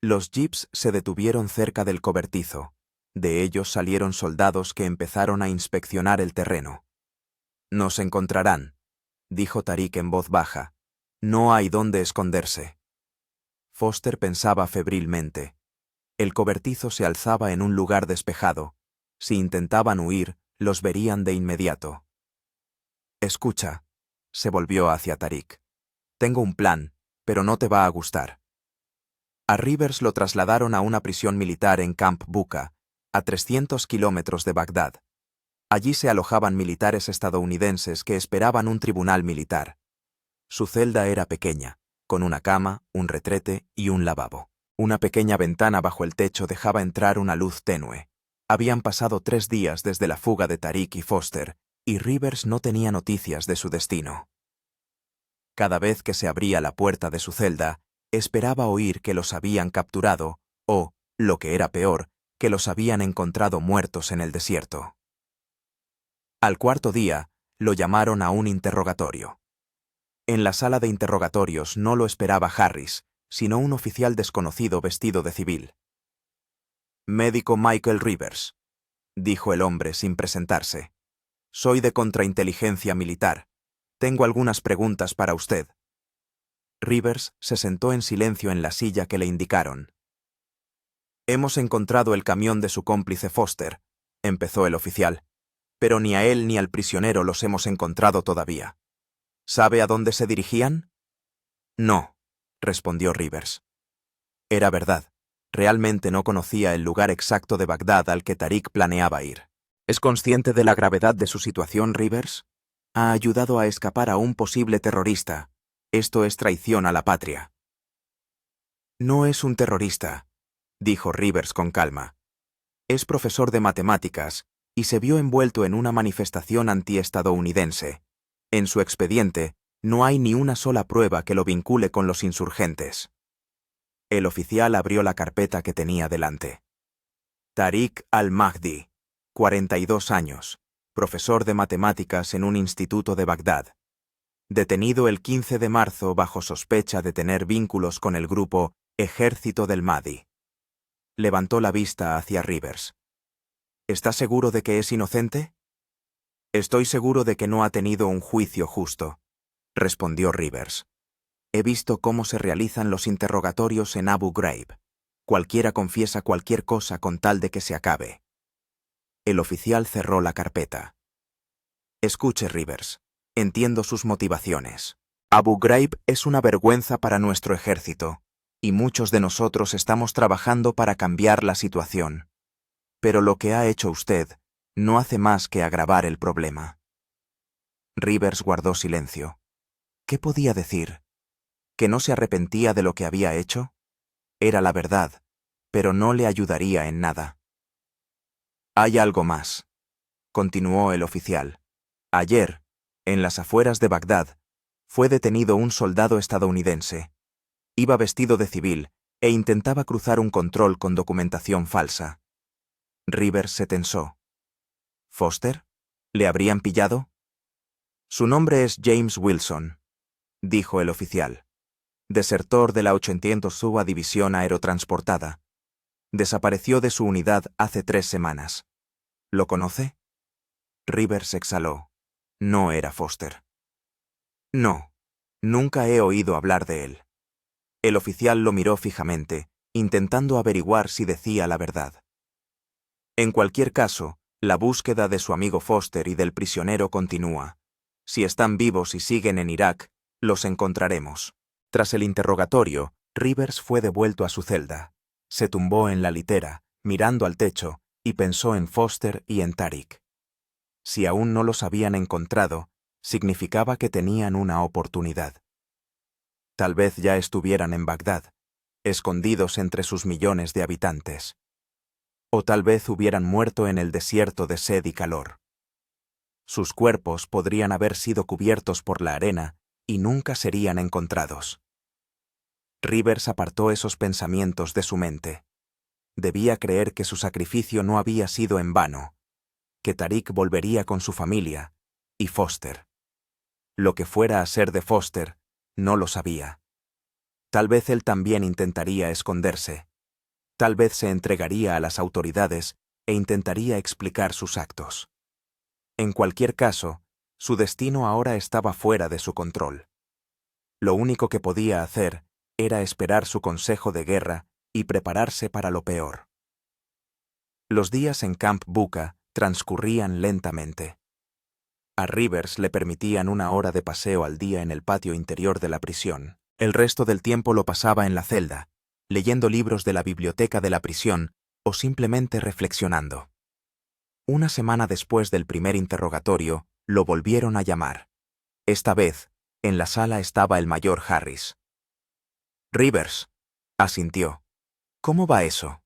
Los jeeps se detuvieron cerca del cobertizo. De ellos salieron soldados que empezaron a inspeccionar el terreno. «Nos encontrarán», dijo Tarik en voz baja. «No hay dónde esconderse». Foster pensaba febrilmente. El cobertizo se alzaba en un lugar despejado. Si intentaban huir, los verían de inmediato. «Escucha», se volvió hacia Tarik. «Tengo un plan, pero no te va a gustar». A Rivers lo trasladaron a una prisión militar en Camp Bucca, a 300 kilómetros de Bagdad. Allí se alojaban militares estadounidenses que esperaban un tribunal militar. Su celda era pequeña, con una cama, un retrete y un lavabo. Una pequeña ventana bajo el techo dejaba entrar una luz tenue. Habían pasado 3 días desde la fuga de Tarik y Foster, y Rivers no tenía noticias de su destino. Cada vez que se abría la puerta de su celda, esperaba oír que los habían capturado o, lo que era peor, que los habían encontrado muertos en el desierto. Al 4.º día, lo llamaron a un interrogatorio. En la sala de interrogatorios no lo esperaba Harris, sino un oficial desconocido vestido de civil. «Médico Michael Rivers», dijo el hombre sin presentarse. «Soy de contrainteligencia militar. Tengo algunas preguntas para usted». Rivers se sentó en silencio en la silla que le indicaron. «Hemos encontrado el camión de su cómplice Foster», empezó el oficial, «pero ni a él ni al prisionero los hemos encontrado todavía. ¿Sabe a dónde se dirigían?» «No», respondió Rivers. Era verdad. Realmente no conocía el lugar exacto de Bagdad al que Tarik planeaba ir. ¿Es consciente de la gravedad de su situación, Rivers? Ha ayudado a escapar a un posible terrorista. Esto es traición a la patria. «No es un terrorista», dijo Rivers con calma. «Es profesor de matemáticas y se vio envuelto en una manifestación antiestadounidense. En su expediente no hay ni una sola prueba que lo vincule con los insurgentes». El oficial abrió la carpeta que tenía delante. «Tarik al-Mahdi, 42 años, profesor de matemáticas en un instituto de Bagdad. Detenido el 15 de marzo bajo sospecha de tener vínculos con el grupo Ejército del Mahdi. Levantó la vista hacia Rivers. ¿Está seguro de que es inocente? Estoy seguro de que no ha tenido un juicio justo, respondió Rivers. He visto cómo se realizan los interrogatorios en Abu Ghraib. Cualquiera confiesa cualquier cosa con tal de que se acabe. El oficial cerró la carpeta. Escuche, Rivers. Entiendo sus motivaciones. Abu Ghraib es una vergüenza para nuestro ejército, y muchos de nosotros estamos trabajando para cambiar la situación. Pero lo que ha hecho usted no hace más que agravar el problema. Rivers guardó silencio. ¿Qué podía decir? ¿Que no se arrepentía de lo que había hecho? Era la verdad, pero no le ayudaría en nada. Hay algo más, continuó el oficial. Ayer, en las afueras de Bagdad, fue detenido un soldado estadounidense. Iba vestido de civil e intentaba cruzar un control con documentación falsa. Rivers se tensó. ¿Foster? ¿Le habrían pillado? Su nombre es James Wilson, dijo el oficial. Desertor de la 800ª División Aerotransportada. Desapareció de su unidad hace 3 semanas. ¿Lo conoce? Rivers exhaló. No era Foster. No, nunca he oído hablar de él. El oficial lo miró fijamente, intentando averiguar si decía la verdad. En cualquier caso, la búsqueda de su amigo Foster y del prisionero continúa. Si están vivos y siguen en Irak, los encontraremos. Tras el interrogatorio, Rivers fue devuelto a su celda. Se tumbó en la litera, mirando al techo, y pensó en Foster y en Tariq. Si aún no los habían encontrado, significaba que tenían una oportunidad. Tal vez ya estuvieran en Bagdad, escondidos entre sus millones de habitantes. O tal vez hubieran muerto en el desierto de sed y calor. Sus cuerpos podrían haber sido cubiertos por la arena y nunca serían encontrados. Rivers apartó esos pensamientos de su mente. Debía creer que su sacrificio no había sido en vano, que Tariq volvería con su familia, y Foster. Lo que fuera a ser de Foster, no lo sabía. Tal vez él también intentaría esconderse. Tal vez se entregaría a las autoridades e intentaría explicar sus actos. En cualquier caso, su destino ahora estaba fuera de su control. Lo único que podía hacer era esperar su consejo de guerra y prepararse para lo peor. Los días en Camp Bucca transcurrían lentamente. A Rivers le permitían 1 hora de paseo al día en el patio interior de la prisión. El resto del tiempo lo pasaba en la celda, leyendo libros de la biblioteca de la prisión o simplemente reflexionando. 1 semana después del primer interrogatorio, lo volvieron a llamar. Esta vez, en la sala estaba el mayor Harris. Rivers, asintió. ¿Cómo va eso?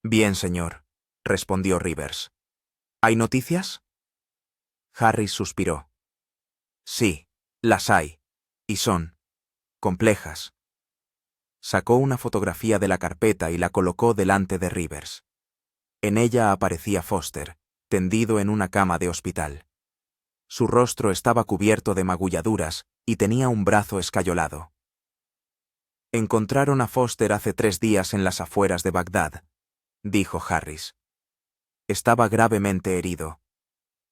Bien, señor, respondió Rivers. ¿Hay noticias? Harris suspiró. Sí, las hay, y son complejas. Sacó una fotografía de la carpeta y la colocó delante de Rivers. En ella aparecía Foster, tendido en una cama de hospital. Su rostro estaba cubierto de magulladuras y tenía un brazo escayolado. Encontraron a Foster hace 3 días en las afueras de Bagdad, dijo Harris. Estaba gravemente herido.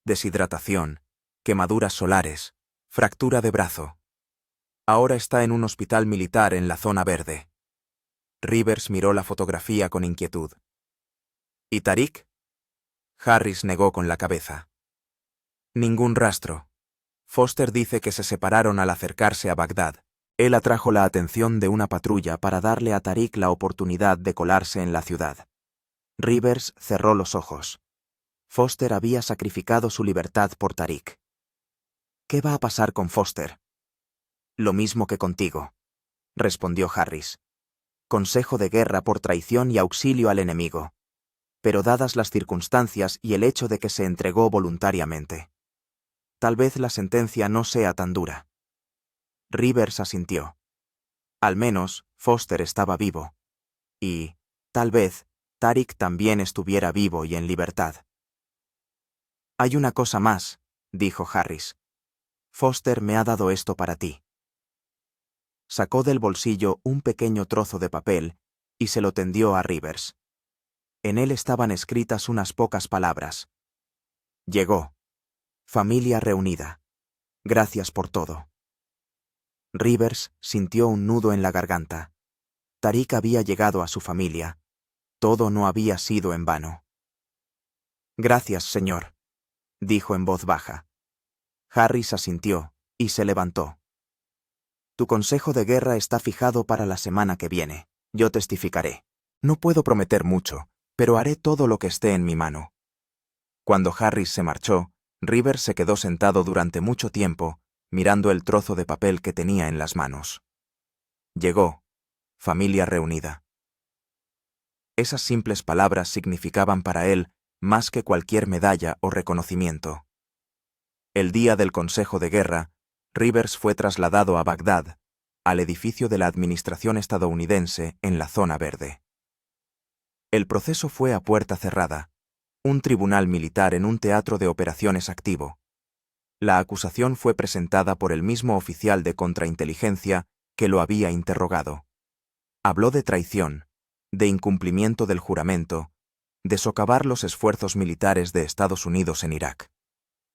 Deshidratación, quemaduras solares, fractura de brazo. Ahora está en un hospital militar en la zona verde. Rivers miró la fotografía con inquietud. ¿Y Tariq? Harris negó con la cabeza. Ningún rastro. Foster dice que se separaron al acercarse a Bagdad. Él atrajo la atención de una patrulla para darle a Tariq la oportunidad de colarse en la ciudad. Rivers cerró los ojos. Foster había sacrificado su libertad por Tariq. ¿Qué va a pasar con Foster? Lo mismo que contigo, respondió Harris. Consejo de guerra por traición y auxilio al enemigo. Pero dadas las circunstancias y el hecho de que se entregó voluntariamente, tal vez la sentencia no sea tan dura. Rivers asintió. Al menos, Foster estaba vivo. Y, tal vez, Tariq también estuviera vivo y en libertad. Hay una cosa más, dijo Harris. Foster me ha dado esto para ti. Sacó del bolsillo un pequeño trozo de papel y se lo tendió a Rivers. En él estaban escritas unas pocas palabras. Llegó. Familia reunida. Gracias por todo. Rivers sintió un nudo en la garganta. Tariq había llegado a su familia. Todo no había sido en vano. Gracias, señor, dijo en voz baja. Harris asintió y se levantó. Tu consejo de guerra está fijado para la semana que viene. Yo testificaré. No puedo prometer mucho, pero haré todo lo que esté en mi mano. Cuando Harris se marchó, Rivers se quedó sentado durante mucho tiempo, mirando el trozo de papel que tenía en las manos. Llegó. Familia reunida. Esas simples palabras significaban para él más que cualquier medalla o reconocimiento. El día del Consejo de Guerra, Rivers fue trasladado a Bagdad, al edificio de la administración estadounidense en la Zona Verde. El proceso fue a puerta cerrada, un tribunal militar en un teatro de operaciones activo. La acusación fue presentada por el mismo oficial de contrainteligencia que lo había interrogado. Habló de traición, de incumplimiento del juramento, de socavar los esfuerzos militares de Estados Unidos en Irak.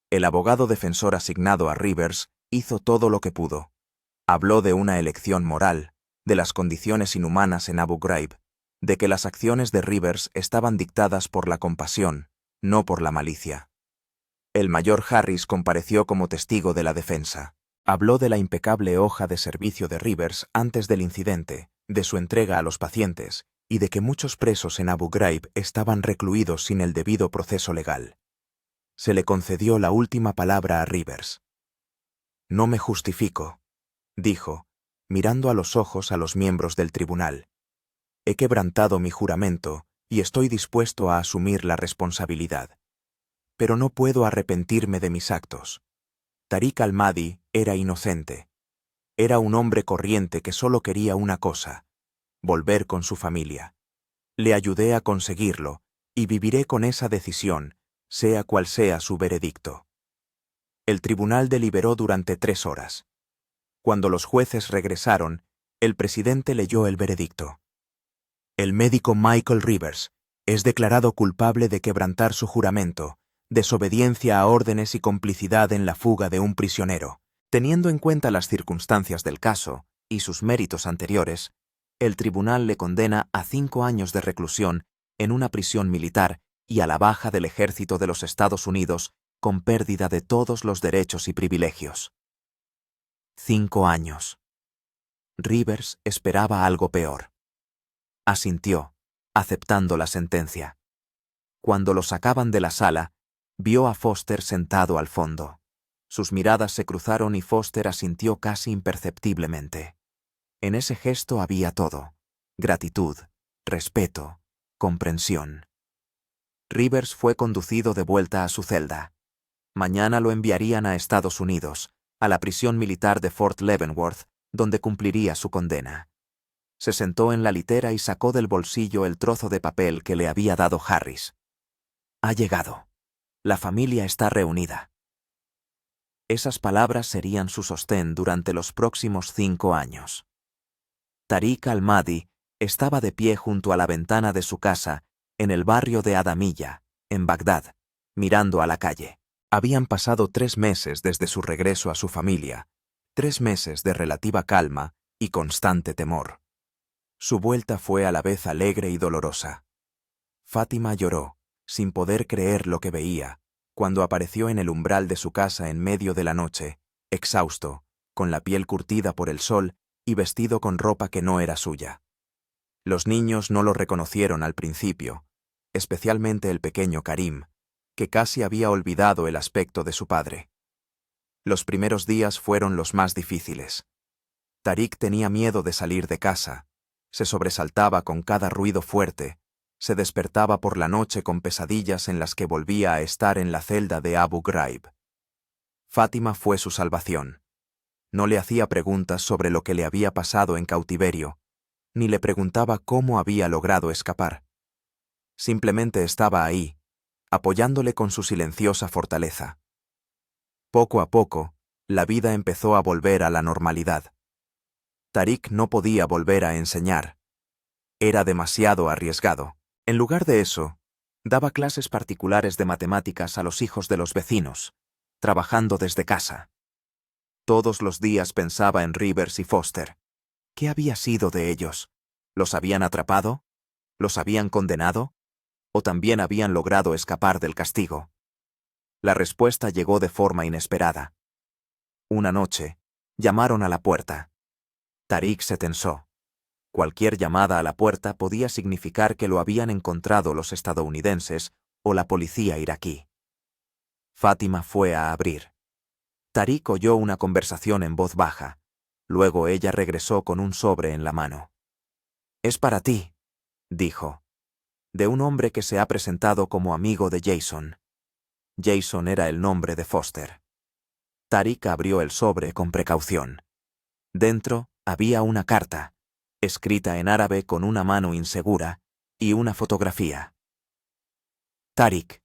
El abogado defensor asignado a Rivers hizo todo lo que pudo. Habló de una elección moral, de las condiciones inhumanas en Abu Ghraib, de que las acciones de Rivers estaban dictadas por la compasión, no por la malicia. El mayor Harris compareció como testigo de la defensa. Habló de la impecable hoja de servicio de Rivers antes del incidente, de su entrega a los pacientes, y de que muchos presos en Abu Ghraib estaban recluidos sin el debido proceso legal. Se le concedió la última palabra a Rivers. No me justifico, dijo, mirando a los ojos a los miembros del tribunal. He quebrantado mi juramento y estoy dispuesto a asumir la responsabilidad. Pero no puedo arrepentirme de mis actos. Tariq al-Mahdi era inocente. Era un hombre corriente que solo quería una cosa: volver con su familia. Le ayudé a conseguirlo y viviré con esa decisión, sea cual sea su veredicto. El tribunal deliberó durante 3 horas. Cuando los jueces regresaron, el presidente leyó el veredicto. El médico Michael Rivers es declarado culpable de quebrantar su juramento, desobediencia a órdenes y complicidad en la fuga de un prisionero. Teniendo en cuenta las circunstancias del caso y sus méritos anteriores, el tribunal le condena a 5 años de reclusión en una prisión militar y a la baja del ejército de los Estados Unidos con pérdida de todos los derechos y privilegios. 5 años. Rivers esperaba algo peor. Asintió, aceptando la sentencia. Cuando lo sacaban de la sala, vio a Foster sentado al fondo. Sus miradas se cruzaron y Foster asintió casi imperceptiblemente. En ese gesto había todo: gratitud, respeto, comprensión. Rivers fue conducido de vuelta a su celda. Mañana lo enviarían a Estados Unidos, a la prisión militar de Fort Leavenworth, donde cumpliría su condena. Se sentó en la litera y sacó del bolsillo el trozo de papel que le había dado Harris. Ha llegado. La familia está reunida. Esas palabras serían su sostén durante los próximos 5 años. Tariq al-Mahdi estaba de pie junto a la ventana de su casa, en el barrio de Adamilla, en Bagdad, mirando a la calle. Habían pasado 3 meses desde su regreso a su familia, 3 meses de relativa calma y constante temor. Su vuelta fue a la vez alegre y dolorosa. Fátima lloró, sin poder creer lo que veía, cuando apareció en el umbral de su casa en medio de la noche, exhausto, con la piel curtida por el sol y vestido con ropa que no era suya. Los niños no lo reconocieron al principio, especialmente el pequeño Karim, que casi había olvidado el aspecto de su padre. Los primeros días fueron los más difíciles. Tariq tenía miedo de salir de casa, se sobresaltaba con cada ruido fuerte, se despertaba por la noche con pesadillas en las que volvía a estar en la celda de Abu Ghraib. Fátima fue su salvación. No le hacía preguntas sobre lo que le había pasado en cautiverio, ni le preguntaba cómo había logrado escapar. Simplemente estaba ahí, apoyándole con su silenciosa fortaleza. Poco a poco, la vida empezó a volver a la normalidad. Tariq no podía volver a enseñar. Era demasiado arriesgado. En lugar de eso, daba clases particulares de matemáticas a los hijos de los vecinos, trabajando desde casa. Todos los días pensaba en Rivers y Foster. ¿Qué había sido de ellos? ¿Los habían atrapado? ¿Los habían condenado? ¿O también habían logrado escapar del castigo? La respuesta llegó de forma inesperada. Una noche, llamaron a la puerta. Tariq se tensó. Cualquier llamada a la puerta podía significar que lo habían encontrado los estadounidenses o la policía iraquí. Fátima fue a abrir. Tariq oyó una conversación en voz baja. Luego ella regresó con un sobre en la mano. «Es para ti», dijo. «De un hombre que se ha presentado como amigo de Jason». Jason era el nombre de Foster. Tariq abrió el sobre con precaución. Dentro había una carta, escrita en árabe con una mano insegura, y una fotografía. «Tariq,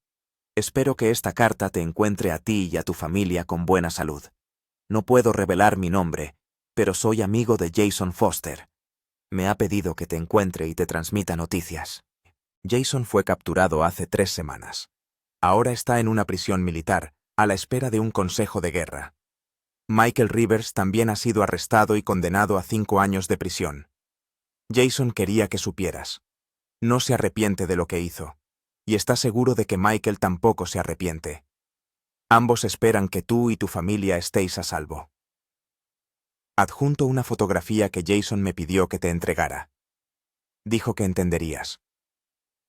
espero que esta carta te encuentre a ti y a tu familia con buena salud. No puedo revelar mi nombre, pero soy amigo de Jason Foster. Me ha pedido que te encuentre y te transmita noticias». Jason fue capturado hace 3 semanas. Ahora está en una prisión militar, a la espera de un consejo de guerra. Michael Rivers también ha sido arrestado y condenado a 5 años de prisión. Jason quería que supieras. No se arrepiente de lo que hizo, y está seguro de que Michael tampoco se arrepiente. Ambos esperan que tú y tu familia estéis a salvo. Adjunto una fotografía que Jason me pidió que te entregara. Dijo que entenderías.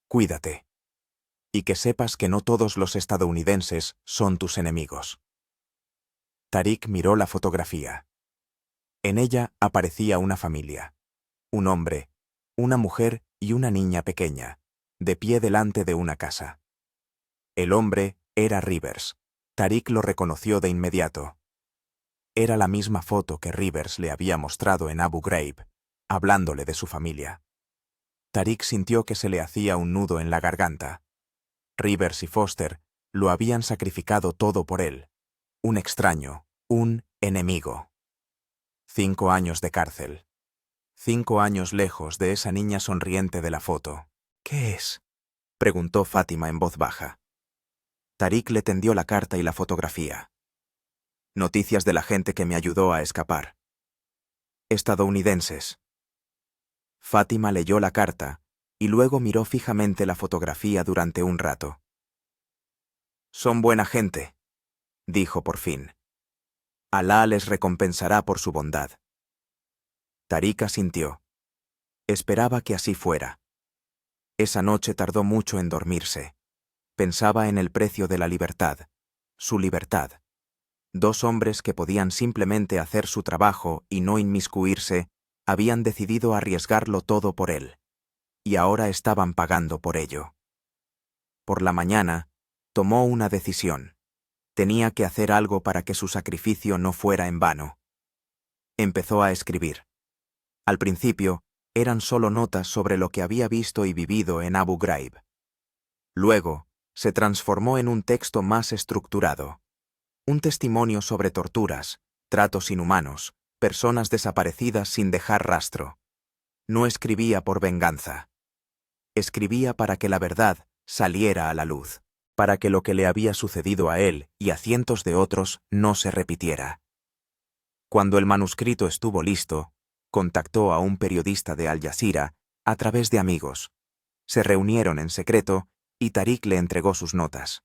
Cuídate. Y que sepas que no todos los estadounidenses son tus enemigos. Tariq miró la fotografía. En ella aparecía una familia. Un hombre, una mujer y una niña pequeña, de pie delante de una casa. El hombre era Rivers. Tariq lo reconoció de inmediato. Era la misma foto que Rivers le había mostrado en Abu Ghraib, hablándole de su familia. Tariq sintió que se le hacía un nudo en la garganta. Rivers y Foster lo habían sacrificado todo por él. Un extraño, un enemigo. 5 años de cárcel. 5 años lejos de esa niña sonriente de la foto. «¿Qué es?», preguntó Fátima en voz baja. Tariq le tendió la carta y la fotografía. «Noticias de la gente que me ayudó a escapar. Estadounidenses». Fátima leyó la carta y luego miró fijamente la fotografía durante un rato. «Son buena gente», dijo por fin. «Alá les recompensará por su bondad». Tariq asintió. Esperaba que así fuera. Esa noche tardó mucho en dormirse. Pensaba en el precio de la libertad, su libertad. 2 hombres que podían simplemente hacer su trabajo y no inmiscuirse, habían decidido arriesgarlo todo por él. Y ahora estaban pagando por ello. Por la mañana, tomó una decisión. Tenía que hacer algo para que su sacrificio no fuera en vano. Empezó a escribir. Al principio, eran solo notas sobre lo que había visto y vivido en Abu Ghraib. Luego, se transformó en un texto más estructurado. Un testimonio sobre torturas, tratos inhumanos, personas desaparecidas sin dejar rastro. No escribía por venganza. Escribía para que la verdad saliera a la luz, para que lo que le había sucedido a él y a cientos de otros no se repitiera. Cuando el manuscrito estuvo listo, contactó a un periodista de Al Jazeera a través de amigos. Se reunieron en secreto y Tariq le entregó sus notas.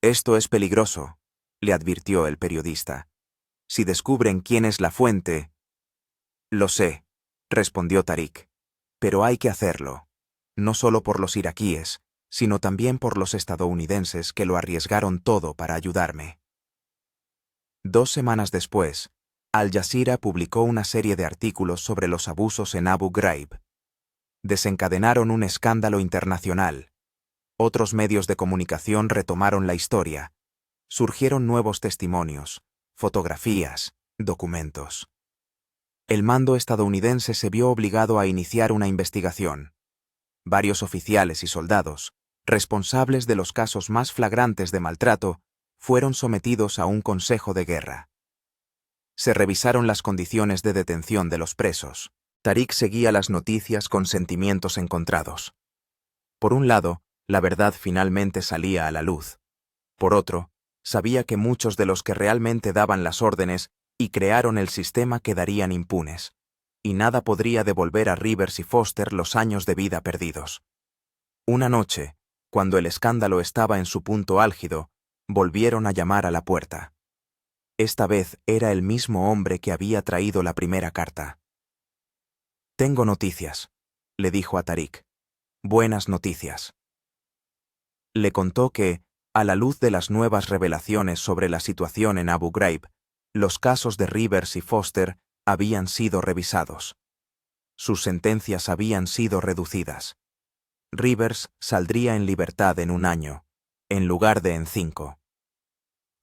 «Esto es peligroso», le advirtió el periodista. «Si descubren quién es la fuente». «Lo sé», respondió Tariq, «pero hay que hacerlo, no solo por los iraquíes, sino también por los estadounidenses que lo arriesgaron todo para ayudarme». 2 semanas después, Al Jazeera publicó una serie de artículos sobre los abusos en Abu Ghraib. Desencadenaron un escándalo internacional. Otros medios de comunicación retomaron la historia. Surgieron nuevos testimonios, fotografías, documentos. El mando estadounidense se vio obligado a iniciar una investigación. Varios oficiales y soldados, responsables de los casos más flagrantes de maltrato, fueron sometidos a un consejo de guerra. Se revisaron las condiciones de detención de los presos. Tariq seguía las noticias con sentimientos encontrados. Por un lado, la verdad finalmente salía a la luz. Por otro, sabía que muchos de los que realmente daban las órdenes y crearon el sistema quedarían impunes, y nada podría devolver a Rivers y Foster los años de vida perdidos. Una noche, cuando el escándalo estaba en su punto álgido, volvieron a llamar a la puerta. Esta vez era el mismo hombre que había traído la primera carta. «Tengo noticias», le dijo a Tariq. «Buenas noticias». Le contó que, a la luz de las nuevas revelaciones sobre la situación en Abu Ghraib, los casos de Rivers y Foster habían sido revisados. Sus sentencias habían sido reducidas. Rivers saldría en libertad en 1 año, en lugar de en 5.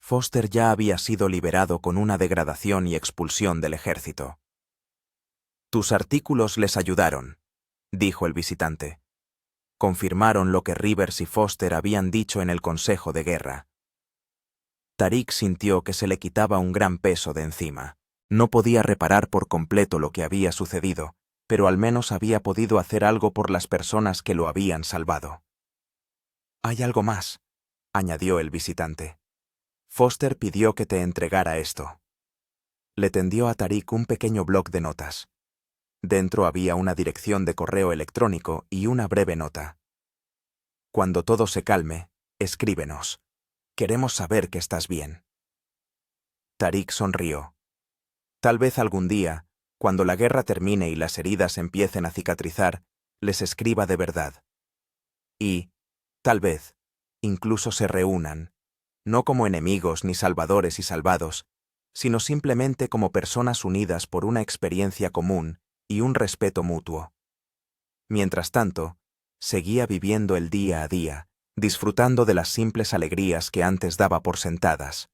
Foster ya había sido liberado con una degradación y expulsión del ejército. «Tus artículos les ayudaron», dijo el visitante. Confirmaron lo que Rivers y Foster habían dicho en el consejo de guerra. Tariq sintió que se le quitaba un gran peso de encima. No podía reparar por completo lo que había sucedido, pero al menos había podido hacer algo por las personas que lo habían salvado. «Hay algo más», añadió el visitante. «Foster pidió que te entregara esto». Le tendió a Tariq un pequeño bloc de notas. Dentro había una dirección de correo electrónico y una breve nota. «Cuando todo se calme, escríbenos. Queremos saber que estás bien». Tariq sonrió. «Tal vez algún día, cuando la guerra termine y las heridas empiecen a cicatrizar, les escriba de verdad. Y, tal vez, incluso se reúnan, no como enemigos ni salvadores y salvados, sino simplemente como personas unidas por una experiencia común y un respeto mutuo». Mientras tanto, seguía viviendo el día a día, disfrutando de las simples alegrías que antes daba por sentadas: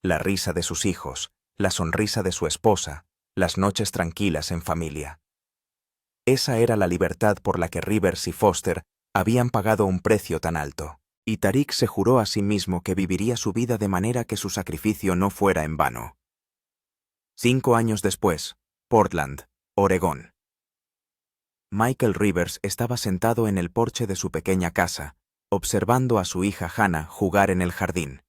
la risa de sus hijos, la sonrisa de su esposa, las noches tranquilas en familia. Esa era la libertad por la que Rivers y Foster habían pagado un precio tan alto, y Tariq se juró a sí mismo que viviría su vida de manera que su sacrificio no fuera en vano. 5 años después, Portland, Oregón. Michael Rivers estaba sentado en el porche de su pequeña casa, observando a su hija Hannah jugar en el jardín.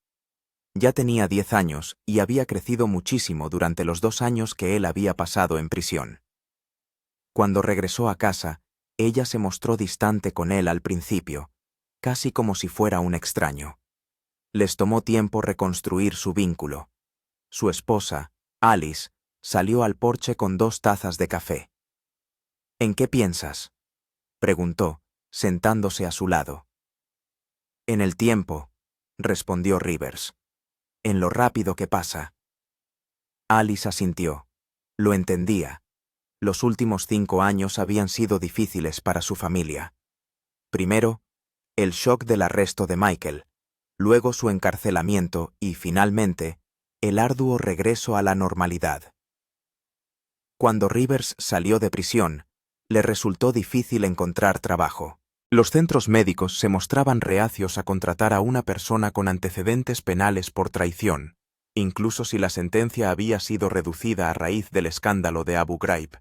Ya tenía 10 años y había crecido muchísimo durante los 2 años que él había pasado en prisión. Cuando regresó a casa, ella se mostró distante con él al principio, casi como si fuera un extraño. Les tomó tiempo reconstruir su vínculo. Su esposa, Alice, salió al porche con 2 tazas de café. «¿En qué piensas?», preguntó, sentándose a su lado. «En el tiempo», respondió Rivers. «En lo rápido que pasa». Alice asintió. Lo entendía. Los últimos 5 años habían sido difíciles para su familia. Primero, el shock del arresto de Michael, luego su encarcelamiento y, finalmente, el arduo regreso a la normalidad. Cuando Rivers salió de prisión, le resultó difícil encontrar trabajo. Los centros médicos se mostraban reacios a contratar a una persona con antecedentes penales por traición, incluso si la sentencia había sido reducida a raíz del escándalo de Abu Ghraib.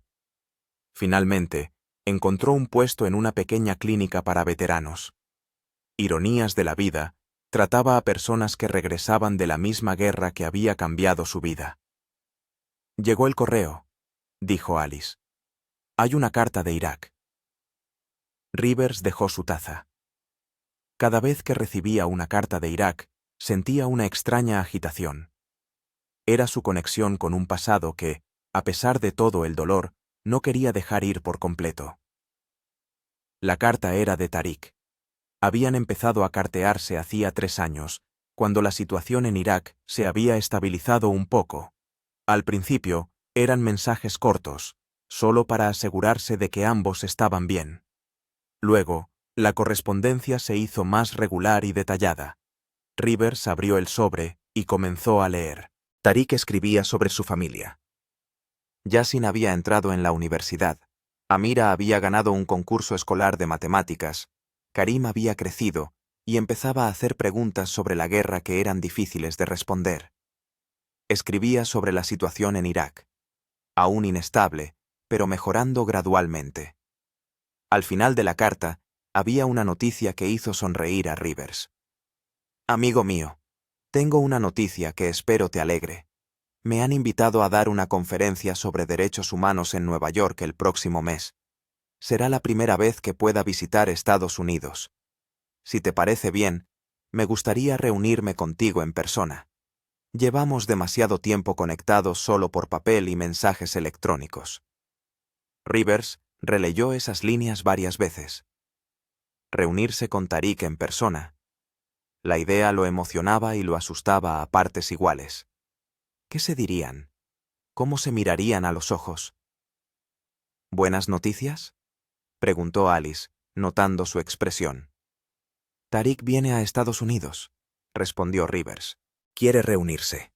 Finalmente, encontró un puesto en una pequeña clínica para veteranos. Ironías de la vida, trataba a personas que regresaban de la misma guerra que había cambiado su vida. «Llegó el correo», dijo Alice. «Hay una carta de Irak». Rivers dejó su taza. Cada vez que recibía una carta de Irak, sentía una extraña agitación. Era su conexión con un pasado que, a pesar de todo el dolor, no quería dejar ir por completo. La carta era de Tariq. Habían empezado a cartearse hacía 3 años, cuando la situación en Irak se había estabilizado un poco. Al principio, eran mensajes cortos, solo para asegurarse de que ambos estaban bien. Luego, la correspondencia se hizo más regular y detallada. Rivers abrió el sobre y comenzó a leer. Tariq escribía sobre su familia. Yasin había entrado en la universidad. Amira había ganado un concurso escolar de matemáticas. Karim había crecido y empezaba a hacer preguntas sobre la guerra que eran difíciles de responder. Escribía sobre la situación en Irak, aún inestable, pero mejorando gradualmente. Al final de la carta, había una noticia que hizo sonreír a Rivers. Amigo mío, tengo una noticia que espero te alegre. Me han invitado a dar una conferencia sobre derechos humanos en Nueva York el próximo mes. Será la primera vez que pueda visitar Estados Unidos. Si te parece bien, me gustaría reunirme contigo en persona. Llevamos demasiado tiempo conectados solo por papel y mensajes electrónicos. Rivers releyó esas líneas varias veces. Reunirse con Tariq en persona. La idea lo emocionaba y lo asustaba a partes iguales. ¿Qué se dirían? ¿Cómo se mirarían a los ojos? ¿Buenas noticias?, preguntó Alice, notando su expresión. Tariq viene a Estados Unidos, respondió Rivers. Quiere reunirse.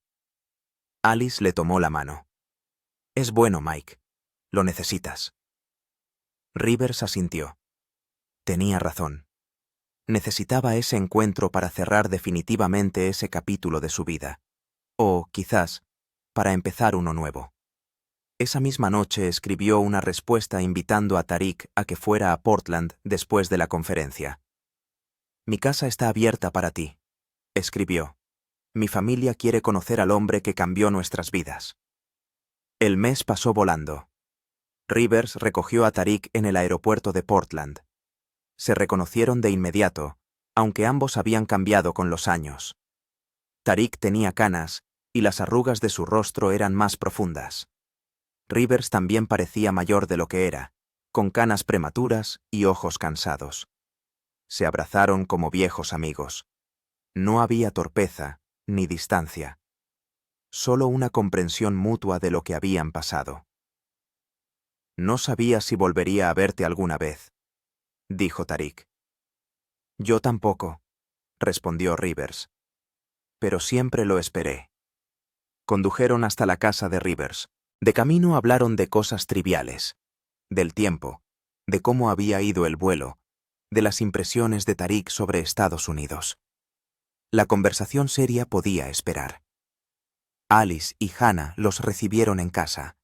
Alice le tomó la mano. Es bueno, Mike. Lo necesitas. Rivers asintió. Tenía razón. Necesitaba ese encuentro para cerrar definitivamente ese capítulo de su vida. O, quizás, para empezar uno nuevo. Esa misma noche escribió una respuesta invitando a Tariq a que fuera a Portland después de la conferencia. Mi casa está abierta para ti, escribió. Mi familia quiere conocer al hombre que cambió nuestras vidas. El mes pasó volando. Rivers recogió a Tariq en el aeropuerto de Portland. Se reconocieron de inmediato, aunque ambos habían cambiado con los años. Tariq tenía canas, y las arrugas de su rostro eran más profundas. Rivers también parecía mayor de lo que era, con canas prematuras y ojos cansados. Se abrazaron como viejos amigos. No había torpeza ni distancia. Solo una comprensión mutua de lo que habían pasado. No sabía si volvería a verte alguna vez, dijo Tariq. Yo tampoco, respondió Rivers. Pero siempre lo esperé. Condujeron hasta la casa de Rivers. De camino hablaron de cosas triviales, del tiempo, de cómo había ido el vuelo, de las impresiones de Tariq sobre Estados Unidos. La conversación seria podía esperar. Alice y Hannah los recibieron en casa.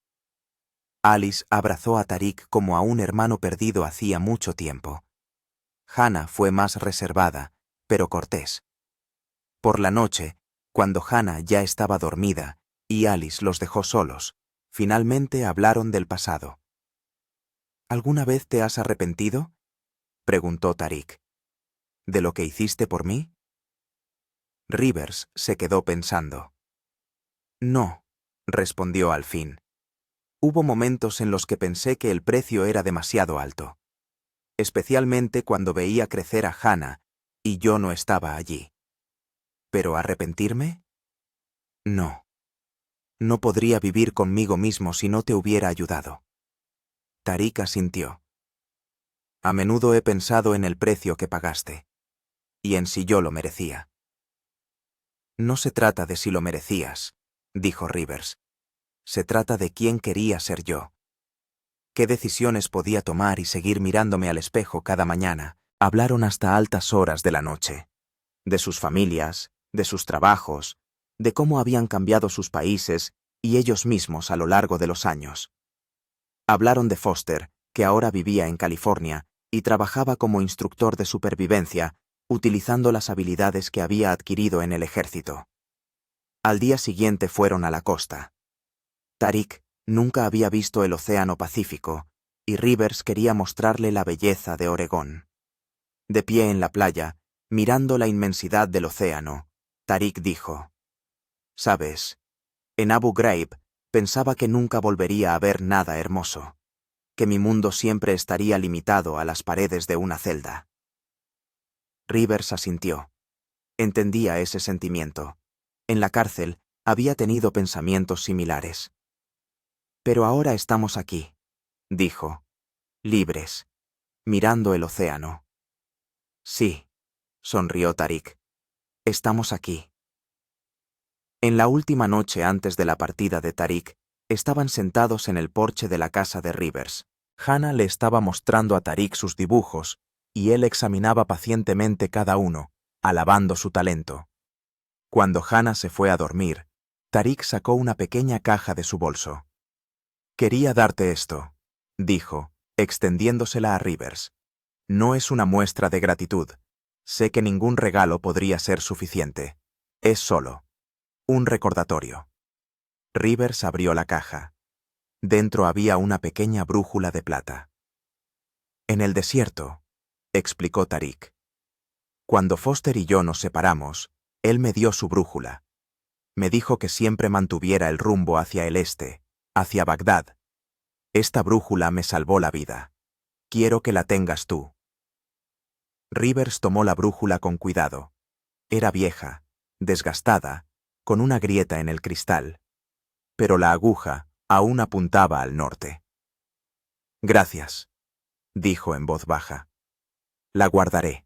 Alice abrazó a Tariq como a un hermano perdido hacía mucho tiempo. Hannah fue más reservada, pero cortés. Por la noche, cuando Hannah ya estaba dormida y Alice los dejó solos, finalmente hablaron del pasado. ¿Alguna vez te has arrepentido?, preguntó Tariq. ¿De lo que hiciste por mí? Rivers se quedó pensando. No, respondió al fin. Hubo momentos en los que pensé que el precio era demasiado alto, especialmente cuando veía crecer a Hannah y yo no estaba allí. ¿Pero arrepentirme? No. No podría vivir conmigo mismo si no te hubiera ayudado. Tariq asintió. A menudo he pensado en el precio que pagaste, y en si yo lo merecía. No se trata de si lo merecías, dijo Rivers. Se trata de quién quería ser yo. ¿Qué decisiones podía tomar y seguir mirándome al espejo cada mañana? Hablaron hasta altas horas de la noche. De sus familias, de sus trabajos, de cómo habían cambiado sus países y ellos mismos a lo largo de los años. Hablaron de Foster, que ahora vivía en California y trabajaba como instructor de supervivencia, utilizando las habilidades que había adquirido en el ejército. Al día siguiente fueron a la costa. Tariq nunca había visto el Océano Pacífico, y Rivers quería mostrarle la belleza de Oregón. De pie en la playa, mirando la inmensidad del océano, Tariq dijo: «Sabes, en Abu Ghraib pensaba que nunca volvería a ver nada hermoso, que mi mundo siempre estaría limitado a las paredes de una celda». Rivers asintió. Entendía ese sentimiento. En la cárcel había tenido pensamientos similares. «Pero ahora estamos aquí», dijo, libres, mirando el océano. «Sí», sonrió Tariq. «Estamos aquí». En la última noche antes de la partida de Tariq, estaban sentados en el porche de la casa de Rivers. Hannah le estaba mostrando a Tariq sus dibujos, y él examinaba pacientemente cada uno, alabando su talento. Cuando Hannah se fue a dormir, Tariq sacó una pequeña caja de su bolso. «Quería darte esto», dijo, extendiéndosela a Rivers. «No es una muestra de gratitud. Sé que ningún regalo podría ser suficiente. Es solo un recordatorio». Rivers abrió la caja. Dentro había una pequeña brújula de plata. «En el desierto», explicó Tariq. «Cuando Foster y yo nos separamos, él me dio su brújula. Me dijo que siempre mantuviera el rumbo hacia el este, hacia Bagdad. Esta brújula me salvó la vida. Quiero que la tengas tú». Rivers tomó la brújula con cuidado. Era vieja, desgastada, con una grieta en el cristal. Pero la aguja aún apuntaba al norte. «Gracias», dijo en voz baja. «La guardaré».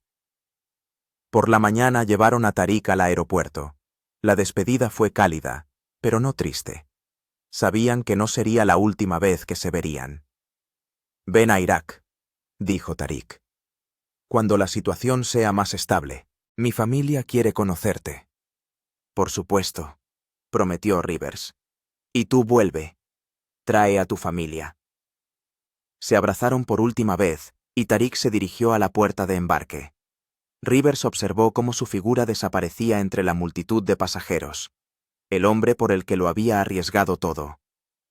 Por la mañana llevaron a Tariq al aeropuerto. La despedida fue cálida, pero no triste. Sabían que no sería la última vez que se verían. «Ven a Irak», dijo Tariq. «Cuando la situación sea más estable, mi familia quiere conocerte». «Por supuesto», prometió Rivers. «Y tú vuelve. Trae a tu familia». Se abrazaron por última vez y Tariq se dirigió a la puerta de embarque. Rivers observó cómo su figura desaparecía entre la multitud de pasajeros. El hombre por el que lo había arriesgado todo.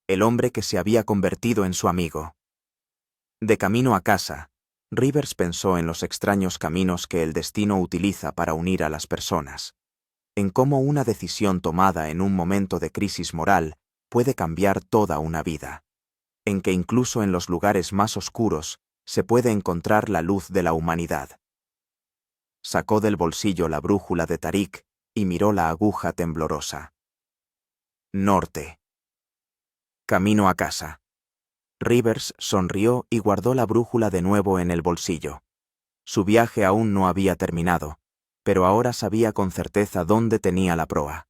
El hombre que se había convertido en su amigo. De camino a casa, Rivers pensó en los extraños caminos que el destino utiliza para unir a las personas. En cómo una decisión tomada en un momento de crisis moral puede cambiar toda una vida. En que incluso en los lugares más oscuros se puede encontrar la luz de la humanidad. Sacó del bolsillo la brújula de Tariq y miró la aguja temblorosa. Norte. Camino a casa. Rivers sonrió y guardó la brújula de nuevo en el bolsillo. Su viaje aún no había terminado, pero ahora sabía con certeza dónde tenía la proa.